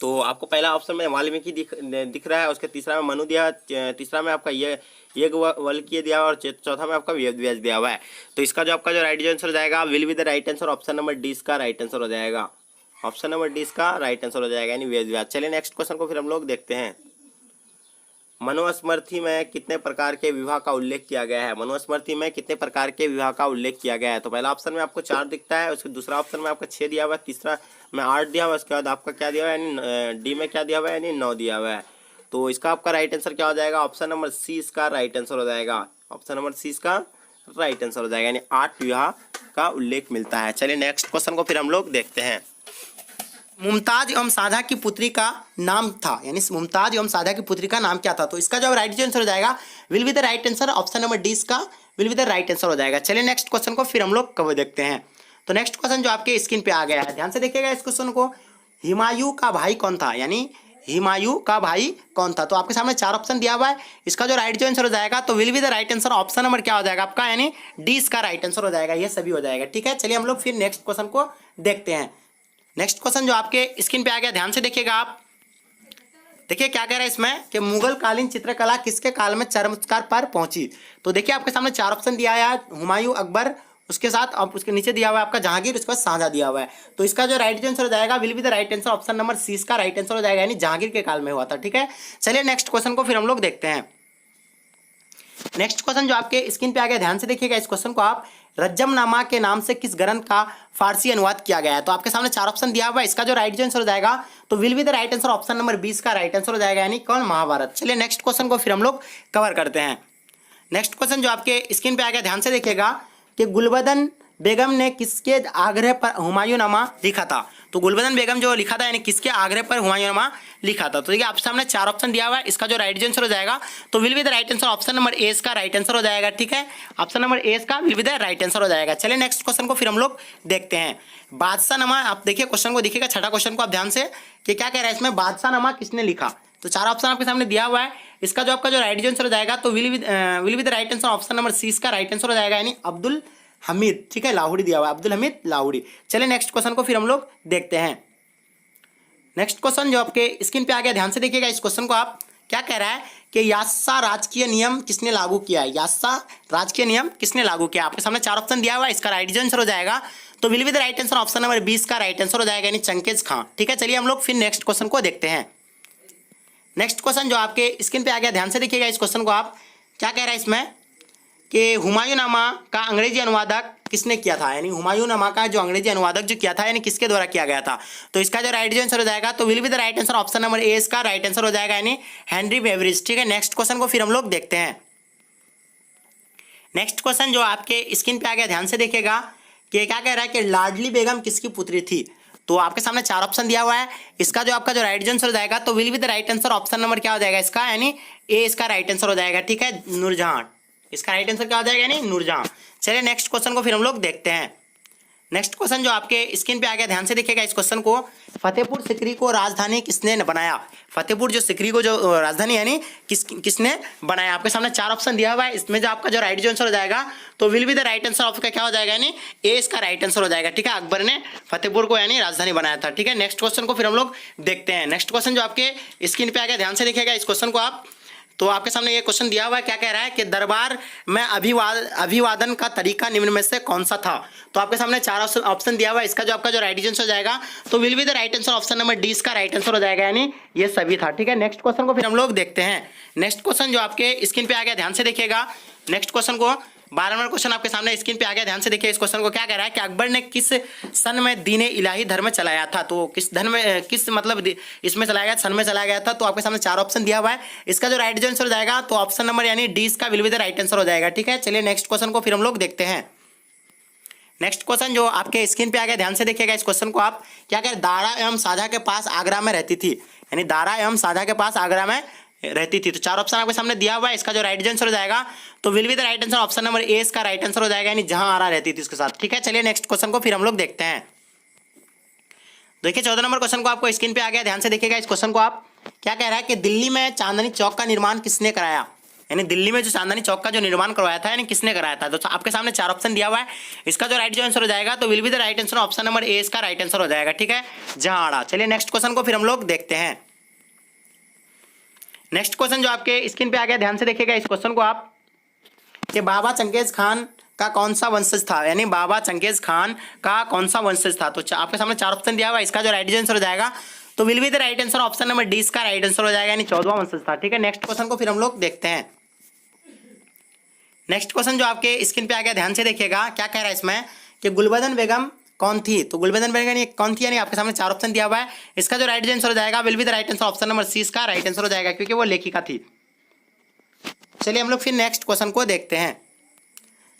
तो आपको पहला ऑप्शन में वाल्मीकि दिख रहा है, उसके तीसरा में मनु दिया, तीसरा में आपका याज्ञवल्क्य दिया हुआ और चौथा में आपका वेदव्यास दिया हुआ है। तो इसका जो आपका जो राइट आंसर हो जाएगा will be the right answer, option number D इसका राइट आंसर हो जाएगा, ऑप्शन नंबर डी इसका राइट आंसर हो जाएगा, यानी वेदव्यास। चलिए नेक्स्ट क्वेश्चन को फिर हम लोग देखते हैं। मनुस्मृति में कितने प्रकार के विवाह का उल्लेख किया गया है। मनुस्मृति में कितने प्रकार के विवाह का उल्लेख किया गया है। तो पहला ऑप्शन में आपको 4 दिखता है, उसके दूसरा ऑप्शन में आपका 6 दिया हुआ है, तीसरा में 8 दिया हुआ है, उसके बाद आपका क्या दिया हुआ है, यानी डी में क्या दिया हुआ है, यानी 9 दिया हुआ है। तो इसका आपका राइट आंसर क्या हो जाएगा, ऑप्शन नंबर सी इसका राइट आंसर हो जाएगा, ऑप्शन नंबर सी इसका राइट आंसर हो जाएगा, यानी 8 विवाह का उल्लेख मिलता है। चलिए नेक्स्ट क्वेश्चन को फिर हम लोग देखते हैं। मुमताज एवं साधा की पुत्री का नाम था, यानी मुमताज एवं साधा की पुत्री का नाम क्या था। तो इसका जो राइट आंसर हो जाएगा will be the right answer, option number D इसका will be the right answer हो जाएगा। चलिए नेक्स्ट क्वेश्चन को फिर हम लोग कब देखते हैं। तो नेक्स्ट क्वेश्चन जो आपके स्क्रीन पे आ गया है, ध्यान से देखिएगा इस क्वेश्चन को। हुमायूं का भाई कौन था, यानी हुमायूं का भाई कौन था। तो आपके सामने 4 ऑप्शन दिया हुआ है। इसका जो राइट आंसर हो जाएगा तो will be the right answer, option number क्या हो जाएगा आपका, यानी डी इसका राइट आंसर हो जाएगा। ये सभी हो जाएगा। ठीक है, चलिए हम लोग फिर नेक्स्ट क्वेश्चन को देखते हैं। नेक्स्ट क्वेश्चन जो आपके स्क्रीन पे आ गया, ध्यान से देखिएगा आप। देखिए क्या कह रहा है इसमें कि मुगल कालीन चित्रकला किसके काल में चरमोत्कर्ष पर पहुंची। तो देखिए आपके सामने 4 ऑप्शन दिया है, हुमायूं, अकबर, उसके साथ अब उसके नीचे दिया हुआ है आपका जहांगीर, उसके बाद शाहजहां दिया हुआ है। तो इसका जो राइट आंसर हो जाएगा will be the right answer, option number C इसका राइट आंसर हो जाएगा, यानी जहांगीर के काल में हुआ था। ठीक है, चलिए नेक्स्ट क्वेश्चन को फिर हम लोग देखते हैं। नेक्स्ट क्वेश्चन जो आपके स्क्रीन पे आ गया, ध्यान से देखिएगा इस क्वेश्चन को आप। रज्जमनामा के नाम से किस ग्रंथ का फारसी अनुवाद किया गया है। तो आपके सामने 4 ऑप्शन दिया हुआ है। इसका जो राइट आंसर हो जाएगा तो will be the right answer, option number 20 का राइट आंसर हो जाएगा, यानी कौन, महाभारत। चलिए नेक्स्ट क्वेश्चन को फिर हम लोग कवर करते हैं। नेक्स्ट क्वेश्चन जो आपके स्क्रीन पे आ गया, ध्यान से देखिएगा कि गुलबदन बेगम ने किसके आग्रह पर हुमायूंनामा लिखा था। तो गुलबदन बेगम जो लिखा था, यानी किसके आग्रह पर हुमायूंनामा लिखा था। तो देखिए आपके सामने 4 ऑप्शन दिया हुआ है। इसका जो राइट आंसर हो जाएगा तो will be the right answer, option number A इसका राइट आंसर हो जाएगा। ठीक है, ऑप्शन नंबर ए इसका will be the right answer हो जाएगा। चलिए नेक्स्ट क्वेश्चन को फिर हम लोग देखते हैं। बादशाहनामा, आप देखिए क्वेश्चन को देखिएगा, छठा क्वेश्चन को आप ध्यान से, कि क्या कह रहा है इसमें, बादशाहनामा किसने लिखा। तो 4 ऑप्शन आपके सामने दिया हुआ है। इसका जो आपका जो राइट आंसर हो जाएगा तो will be the right answer, option number C इसका राइट आंसर हो जाएगा, यानी अब्दुल हमीद। ठीक है, लाहौरी दिया हुआ है, अब्दुल हमीद लाहौरी। चलिए नेक्स्ट क्वेश्चन को फिर हम लोग देखते हैं। नेक्स्ट क्वेश्चन जो आपके स्क्रीन पे आ गया, ध्यान से देखिएगा इस क्वेश्चन को आप, क्या कह रहा है कि यास्सा राजकीय नियम किसने लागू किया है, यास्सा राजकीय नियम किसने लागू किया। आपके सामने 4 ऑप्शन दिया हुआ है, इसका राइट आंसर हो जाएगा तो will be the right answer option number 20 का राइट आंसर हो जाएगा, यानी चंगेज खां। ठीक है, चलिए हम लोग फिर नेक्स्ट क्वेश्चन को देखते हैं। नेक्स्ट क्वेश्चन जो आपके स्क्रीन पे आ गया, ध्यान से देखिएगा इस क्वेश्चन को आप। क्या कह रहा है इसमें कि हुमायूंनामा का अंग्रेजी अनुवादक किसने किया था, यानी हुमायूंनामा का जो अंग्रेजी अनुवादक जो किया था यानी किसके द्वारा किया गया था। तो इसका जो राइट आंसर हो जाएगा तो will be the right answer option number A इसका राइट आंसर हो जाएगा, यानी हेनरी बेवरिज। ठीक है, नेक्स्ट क्वेश्चन को फिर हम लोग देखते हैं। नेक्स्ट क्वेश्चन जो आपके स्क्रीन पे आ गया, ध्यान से देखिएगा कि क्या कह रहा है कि लाडली बेगम किसकी पुत्री थी। तो आपके सामने 4 ऑप्शन दिया हुआ है, इसका जो आपका जो राइट आंसर हो जाएगा तो will be the right answer option number क्या हो जाएगा इसका, यानी ए इसका राइट आंसर हो जाएगा। ठीक है, नूरजहां, इसका राइट आंसर क्या हो जाएगा, यानी नूरजहां। चलिए नेक्स्ट क्वेश्चन को फिर हम लोग देखते हैं। नेक्स्ट क्वेश्चन जो आपके स्क्रीन पे आ गया, ध्यान से देखिएगा इस क्वेश्चन को। फतेहपुर सिकरी को राजधानी किसने बनाया, फतेहपुर जो सिकरी को जो राजधानी यानी किसने बनाया। आपके सामने 4 ऑप्शन दिया हुआ है, इसमें जो आपका जो राइट आंसर हो जाएगा तो will be the right answer आपका क्या हो जाएगा, यानी ए इसका राइट आंसर हो जाएगा। ठीक है, अकबर ने फतेहपुर को यानी राजधानी बनाया था। ठीक है, नेक्स्ट क्वेश्चन को फिर हम लोग देखते हैं। नेक्स्ट क्वेश्चन जो आपके स्क्रीन पे आ गया, ध्यान से देखिएगा इस क्वेश्चन को आप। तो आपके सामने ये क्वेश्चन दिया हुआ है, क्या कह रहा है कि दरबार में अभिवादन का तरीका निम्न में से कौन सा था। तो आपके सामने 4 ऑप्शन दिया हुआ है, इसका जो आपका जो राइट आंसर हो जाएगा तो will be the right answer option number D इसका राइट आंसर हो जाएगा, यानी ये सभी था। ठीक है, नेक्स्ट क्वेश्चन को फिर हम लोग देखते हैं। नेक्स्ट क्वेश्चन जो आपके स्क्रीन पे आ गया, ध्यान से देखिएगा नेक्स्ट क्वेश्चन को। 12 नंबर क्वेश्चन आपके सामने स्क्रीन पे आ गया, ध्यान से देखिए इस क्वेश्चन को। क्या कह रहा है कि अकबर ने किस सन में दीन इलाही धर्म चलाया था। तो किस धर्म में, किस मतलब इसमें चलाया गया, सन में चलाया गया था। तो आपके सामने 4 ऑप्शन दिया हुआ है, इसका जो राइट आंसर हो जाएगा तो ऑप्शन नंबर यानी डी इसका will be the right answer हो जाएगा। ठीक है, चलिए नेक्स्ट क्वेश्चन को फिर हम लोग देखते हैं। नेक्स्ट क्वेश्चन जो आपके स्क्रीन पे आ गया, ध्यान से देखिएगा इस क्वेश्चन को आप। क्या कह, दारा एवं साझा के पास आगरा में रहती थी, यानी दारा एवं साझा के पास आगरा में रहती थी। तो 4 ऑप्शन आपके सामने दिया हुआ है, इसका जो राइट आंसर हो जाएगा तो will be the right answer option number A इसका राइट आंसर हो जाएगा, यानी जहां आरा रहती थी उसके साथ। ठीक है, चलिए नेक्स्ट क्वेश्चन को फिर हम लोग देखते हैं। देखिए 14 नंबर क्वेश्चन को आपको स्क्रीन पे आ गया, ध्यान से देखिएगा इस क्वेश्चन को आप। क्या कह रहा है कि दिल्ली में चांदनी चौक का निर्माण किसने कराया, यानी दिल्ली में जो चांदनी चौक का जो निर्माण करवाया था यानी किसने कराया था। तो आपके सामने 4 ऑप्शन दिया हुआ है, इसका जो राइट आंसर हो जाएगा तो will be the right answer option number A इसका राइट आंसर हो जाएगा। ठीक है, जहाड़ा। चलिए नेक्स्ट क्वेश्चन को फिर हम लोग देखते हैं। नेक्स्ट क्वेश्चन जो आपके स्क्रीन पे आ गया, ध्यान से देखिएगा इस क्वेश्चन को आप कि बाबा चंगेज खान का कौन सा वंशज था, यानी बाबा चंगेज खान का कौन सा वंशज था। तो आपके सामने 4 ऑप्शन दिया हुआ है, इसका जो राइट आंसर हो जाएगा तो will be the right answer option number D इसका राइट आंसर हो जाएगा, यानी 14वां वंशज था। ठीक है, नेक्स्ट क्वेश्चन को फिर हम लोग देखते हैं। नेक्स्ट क्वेश्चन जो आपके स्क्रीन पे आ गया, ध्यान से देखिएगा। क्या कह रहा है इसमें कि गुलबदन बेगम कौन थी। तो गुलबदन बेगम कौन थी, यानी आपके सामने 4 ऑप्शन दिया हुआ है, इसका जो राइट आंसर हो जाएगा will be the right answer option number C इसका राइट आंसर हो जाएगा, क्योंकि वो लेखिका थी। चलिए हम लोग फिर नेक्स्ट क्वेश्चन को देखते हैं।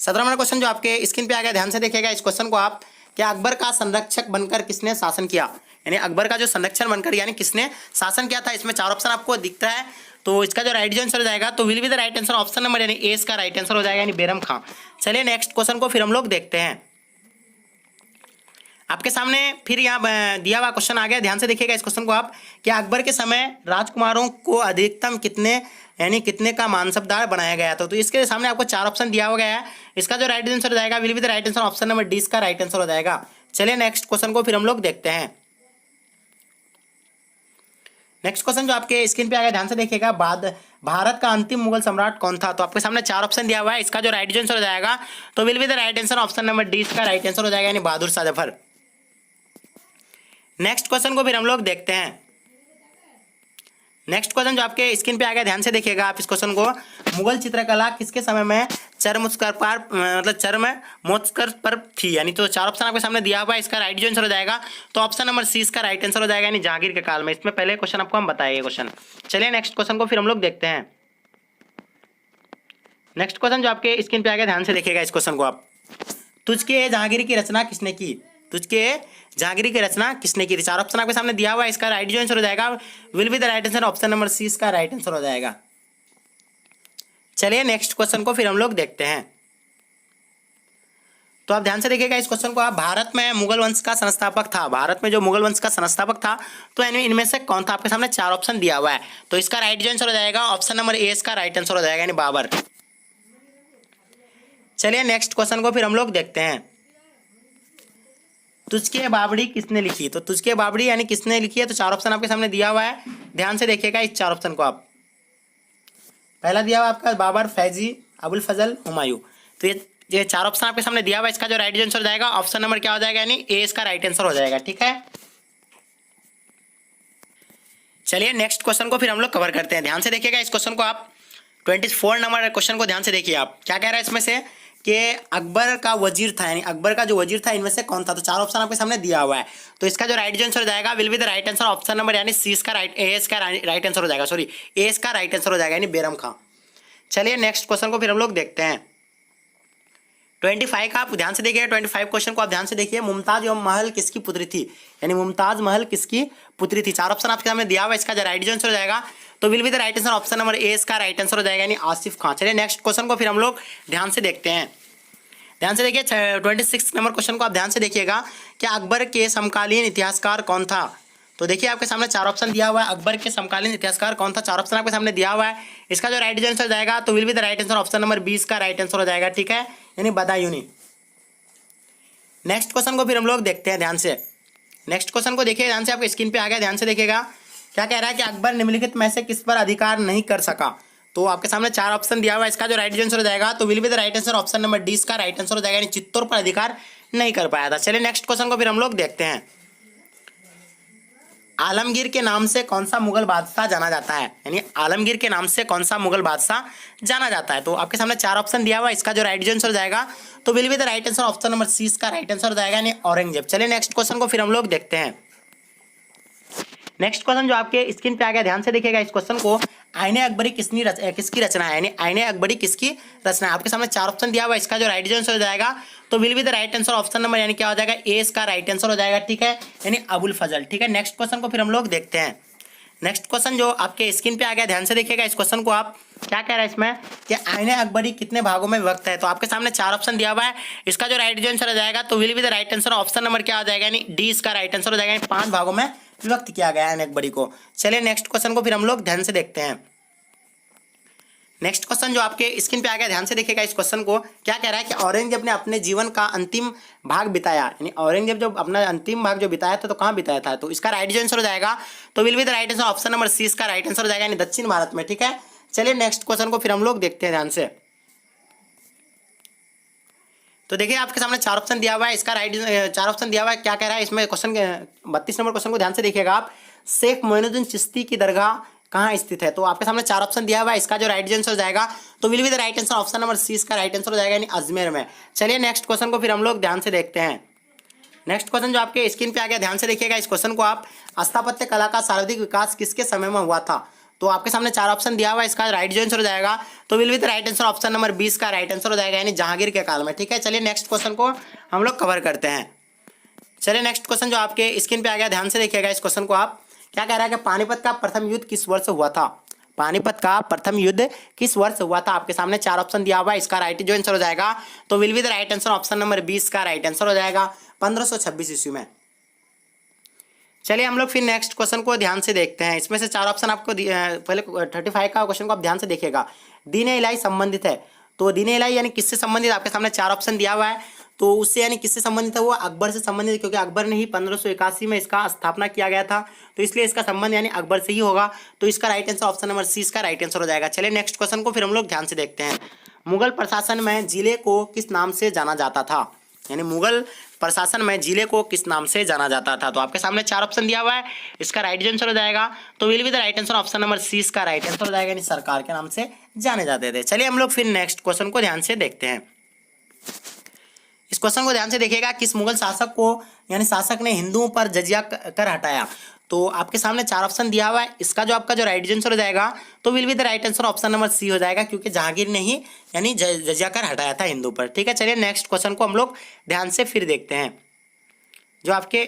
17 नंबर क्वेश्चन जो आपके स्क्रीन पे आ गया, ध्यान से देखिएगा इस क्वेश्चन को आप। क्या अकबर का संरक्षक बनकर किसने शासन किया, यानी अकबर का जो संरक्षण बनकर यानी किसने शासन किया था। इसमें 4 ऑप्शन आपको दिखता है, तो इसका जो राइट आंसर हो जाएगा तो will be the right answer option number यानी ए इसका राइट आंसर हो जाएगा, यानी बैरम खां। चलिए नेक्स्ट क्वेश्चन को फिर हम लोग देखते हैं। आपके सामने फिर यहाँ दिया हुआ क्वेश्चन आ गया, ध्यान से देखिएगा इस क्वेश्चन को आप। क्या अकबर के समय राजकुमारों को अधिकतम कितने यानी कितने का मानसबदार बनाया गया था। तो इसके सामने आपको 4 ऑप्शन दिया हो गया है, इसका जो राइट आंसर हो जाएगा will be the right answer option number D इसका राइट आंसर हो जाएगा। चलिए नेक्स्ट क्वेश्चन को फिर हम लोग देखते हैं। नेक्स्ट क्वेश्चन जो आपके स्क्रीन पे आ गया, ध्यान से देखिएगा। भारत का अंतिम मुगल सम्राट कौन था। तो आपके सामने 4 ऑप्शन दिया हुआ है, इसका जो राइट आंसर हो जाएगा तो will be the right answer option number D इसका राइट आंसर हो जाएगा, यानी बहादुर शाह जफर। नेक्स्ट क्वेश्चन को फिर हम लोग देखते हैं। नेक्स्ट क्वेश्चन जो आपके स्क्रीन पे आ गया, ध्यान से देखिएगा आप इस क्वेश्चन को। मुगल चित्रकला किसके समय में चरमोत्कर्ष पर थी, यानी तो 4 ऑप्शन आपके सामने दिया हुआ है, इसका राइट आंसर हो जाएगा तो ऑप्शन नंबर सी इसका राइट आंसर हो जाएगा, यानी जहांगीर के काल में। इसमें पहले क्वेश्चन आपको हम बताए ये क्वेश्चन। चलिए नेक्स्ट क्वेश्चन को फिर हम लोग देखते हैं। नेक्स्ट क्वेश्चन जो आपके स्क्रीन पे आ गया, ध्यान से देखिएगा इस क्वेश्चन को आप। तुझके जहांगीर की रचना किसने की, तुझके जहांगीर की रचना किसने की थी। 4 ऑप्शन आपके सामने दिया हुआ है, इसका राइट जो आंसर हो जाएगा will be the right answer option number C इसका राइट आंसर हो जाएगा। चलिए नेक्स्ट क्वेश्चन को फिर हम लोग देखते हैं। तो आप ध्यान से देखिएगा इस क्वेश्चन को आप। भारत में मुगल वंश का संस्थापक था, भारत में जो मुगल वंश का संस्थापक था तो इनमें से कौन था। आपके सामने 4 ऑप्शन दिया हुआ है, तो इसका राइट जो आंसर हो जाएगा ऑप्शन नंबर ए इसका राइट आंसर हो जाएगा, यानी बाबर। चलिए नेक्स्ट क्वेश्चन को फिर हम लोग देखते हैं। तुझके बावड़ी किसने लिखी। तो तुझके बावड़ी यानी किसने लिखी है, तो 4 ऑप्शन आपके सामने दिया हुआ है, ध्यान से देखिएगा इस 4 ऑप्शन को आप। पहला दिया हुआ आपका बाबर, फैजी, अबुल फजल, हुमायूं। तो ये चार ऑप्शन आपके सामने दिया हुआ है। इसका जो राइट आंसर हो जाएगा ऑप्शन नंबर क्या हो जाएगा, यानी ए इसका राइट आंसर हो जाएगा। ठीक है, चलिए नेक्स्ट क्वेश्चन को फिर हम लोग कवर करते हैं। ध्यान से देखिएगा इस क्वेश्चन को आप, 24 नंबर क्वेश्चन को ध्यान से देखिए आप। क्या कह रहा है इसमें से कि अकबर का वजीर था, यानी अकबर का जो वजीर था इनमें से कौन था। तो चार ऑप्शन आपके सामने दिया हुआ है। तो इसका जो राइट आंसर हो जाएगा will be the right answer option number, यानी सी इसका ए इसका राइट आंसर हो जाएगा, सॉरी ए इसका राइट आंसर हो जाएगा, यानी बेरम खां। चलिए नेक्स्ट क्वेश्चन को फिर हम लोग देखते हैं। 25 का आप ध्यान से देखिए, 25 क्वेश्चन को आप ध्यान से देखिए। मुमताज महल किसकी पुत्री थी, यानी मुमताज महल किसकी पुत्री थी। चार ऑप्शन आपके सामने दिया हुआ है। इसका जो राइट आंसर हो जाएगा तो will be the right answer option number A इसका राइट आंसर हो जाएगा, यानी आसिफ खान। चलिए नेक्स्ट क्वेश्चन को फिर हम लोग ध्यान से देखते हैं। ध्यान से देखिए 26 नंबर क्वेश्चन को आप ध्यान से देखिएगा कि अकबर के समकालीन इतिहासकार कौन था। तो देखिए आपके सामने चार ऑप्शन दिया हुआ है, अकबर के समकालीन इतिहासकार कौन था। चार ऑप्शन आपके सामने दिया हुआ है। इसका जो राइट आंसर जाएगा तो will be the right answer option number 20 का राइट आंसर हो जाएगा। ठीक है, यानी बदायूनी। नेक्स्ट क्वेश्चन को फिर हम लोग देखते हैं ध्यान से। नेक्स्ट क्वेश्चन को देखिए ध्यान से, आपको स्क्रीन पे आ गया, ध्यान से देखिएगा। क्या कह रहा है कि अकबर निम्नलिखित में से किस पर अधिकार नहीं कर सका। तो आपके सामने चार ऑप्शन दिया हुआ है। इसका जो राइट आंसर हो जाएगा तो will be the right answer option number D इसका राइट आंसर हो जाएगा, यानी चित्तौड़ पर अधिकार नहीं कर पाया था। चलिए नेक्स्ट क्वेश्चन को फिर हम लोग देखते हैं। आलमगीर के नाम से कौन सा मुगल बादशाह जाना जाता है, यानी आलमगीर के नाम से कौन सा मुगल बादशाह जाना जाता है। तो आपके सामने चार ऑप्शन दिया हुआ है। इसका जो राइट आंसर हो जाएगा तो will be the right answer option number C इसका राइट आंसर हो जाएगा, यानी औरंगजेब। चलिए नेक्स्ट क्वेश्चन को फिर हम लोग देखते हैं। नेक्स्ट क्वेश्चन जो आपके स्क्रीन पे आ गया, ध्यान से देखिएगा इस क्वेश्चन को। आईने अकबरी किसकी रचना है, यानी आईने अकबरी किसकी रचना है। आपके सामने चार ऑप्शन दिया हुआ है। इसका जो राइट आंसर हो जाएगा तो will be the right answer option number, यानी क्या हो जाएगा ए इसका राइट आंसर हो जाएगा। ठीक है, यानी अबुल फजल। ठीक है, नेक्स्ट क्वेश्चन को फिर हम लोग देखते हैं। नेक्स्ट क्वेश्चन जो आपके स्क्रीन पे आ गया, ध्यान से देखिएगा इस क्वेश्चन को आप। क्या कह रहा है इसमें कि आईने अकबरी कितने भागों में विभक्त है। तो आपके सामने चार ऑप्शन दिया हुआ है। इसका जो राइट आंसर हो जाएगा तो will be the right answer option number क्या हो जाएगा, यानी डी इसका राइट आंसर हो जाएगा, यानी 5 भागों में विभक्त किया गया है आईने अकबरी को। चलिए नेक्स्ट क्वेश्चन को फिर हम लोग ध्यान से देखते हैं। नेक्स्ट क्वेश्चन जो आपके स्क्रीन पे आ गया, ध्यान से देखिएगा इस क्वेश्चन को। क्या कह रहा है कि औरंगजेब ने अपने जीवन का अंतिम भाग बिताया, यानी औरंगजेब जो अपना अंतिम भाग जो बिताया था तो कहाँ बिताया था। तो इसका राइट आंसर हो जाएगा तो will be the right answer option number C इसका राइट आंसर हो जाएगा, यानी दक्षिण भारत में। ठीक है, चलिए नेक्स्ट क्वेश्चन को फिर हम लोग देखते हैं ध्यान से। तो देखिए आपके सामने चार ऑप्शन दिया हुआ है। इसका राइट चार ऑप्शन दिया हुआ है। क्या कह रहा है इसमें क्वेश्चन 32 नंबर क्वेश्चन को ध्यान से देखिएगा आप। शेख मोइनुद्दीन चिश्ती की दरगाह कहाँ स्थित है। तो आपके सामने चार ऑप्शन दिया हुआ है। इसका जो राइट आंसर हो जाएगा तो will be the right answer option number C इसका राइट आंसर हो जाएगा, यानी अजमेर में। चलिए नेक्स्ट क्वेश्चन को फिर हम लोग ध्यान से देखते हैं। नेक्स्ट क्वेश्चन जो आपके स्क्रीन पे आ गया, ध्यान से देखिएगा इस क्वेश्चन को आप। स्थापत्य कला का सर्वाधिक विकास किसके समय में हुआ था। तो आपके सामने चार ऑप्शन दिया हुआ है। इसका राइट आंसर हो जाएगा तो will be the right answer option number 20 का राइट आंसर हो जाएगा, यानी जहांगीर के काल में। ठीक है, चलिए नेक्स्ट क्वेश्चन को हम लोग कवर करते हैं। चलिए नेक्स्ट क्वेश्चन जो आपके स्क्रीन पे आ गया, ध्यान से देखिएगा इस क्वेश्चन को आप। क्या कह रहा है कि पानीपत का प्रथम युद्ध किस वर्ष हुआ था। पानीपत का प्रथम युद्ध किस वर्ष हुआ था। आपके सामने चार ऑप्शन दिया हुआ है। इसका राइट जो आंसर हो जाएगा तो will be the right answer option number 20 का राइट आंसर हो जाएगा, 1526 ईस्वी में। चलिए हम लोग फिर नेक्स्ट क्वेश्चन को ध्यान से देखते हैं। इसमें से चार ऑप्शन आपको पहले 35 का क्वेश्चन को आप ध्यान से देखिएगा। दीन इलाही संबंधित है। तो दीन इलाही यानी किससे संबंधित, आपके सामने चार ऑप्शन दिया हुआ है। तो उससे यानी किससे संबंधित है, वो अकबर से संबंधित है, क्योंकि अकबर ने ही 1581 में इसका स्थापना किया गया था। तो इसलिए इसका संबंध यानी अकबर से ही होगा। तो इसका right answer option number C इसका राइट आंसर हो जाएगा। चलिए नेक्स्ट क्वेश्चन को फिर हम लोग ध्यान से देखते हैं। मुगल प्रशासन में जिले को किस नाम से जाना जाता था, यानी मुगल प्रशासन में जिले को किस नाम से जाना जाता था। तो आपके सामने चार ऑप्शन दिया हुआ है। इसका राइट आंसर हो जाएगा तो will be the right answer option number C इसका राइट आंसर हो जाएगा, यानी सरकार के नाम से जाने जाते थे। चलिए हम लोग फिर नेक्स्ट क्वेश्चन को ध्यान से देखते हैं। इस क्वेश्चन को ध्यान से देखिएगा। किस मुगल शासक को यानी शासक ने हिंदुओं पर जजिया कर हटाया। तो आपके सामने चार ऑप्शन दिया हुआ है। इसका जो आपका जो राइट आंसर हो जाएगा तो will be the right answer option number C हो जाएगा, क्योंकि जहांगीर ने ही यानी जजिया कर हटाया था हिंदू पर। ठीक है, चलिए नेक्स्ट क्वेश्चन को हम लोग ध्यान से फिर देखते हैं। जो आपके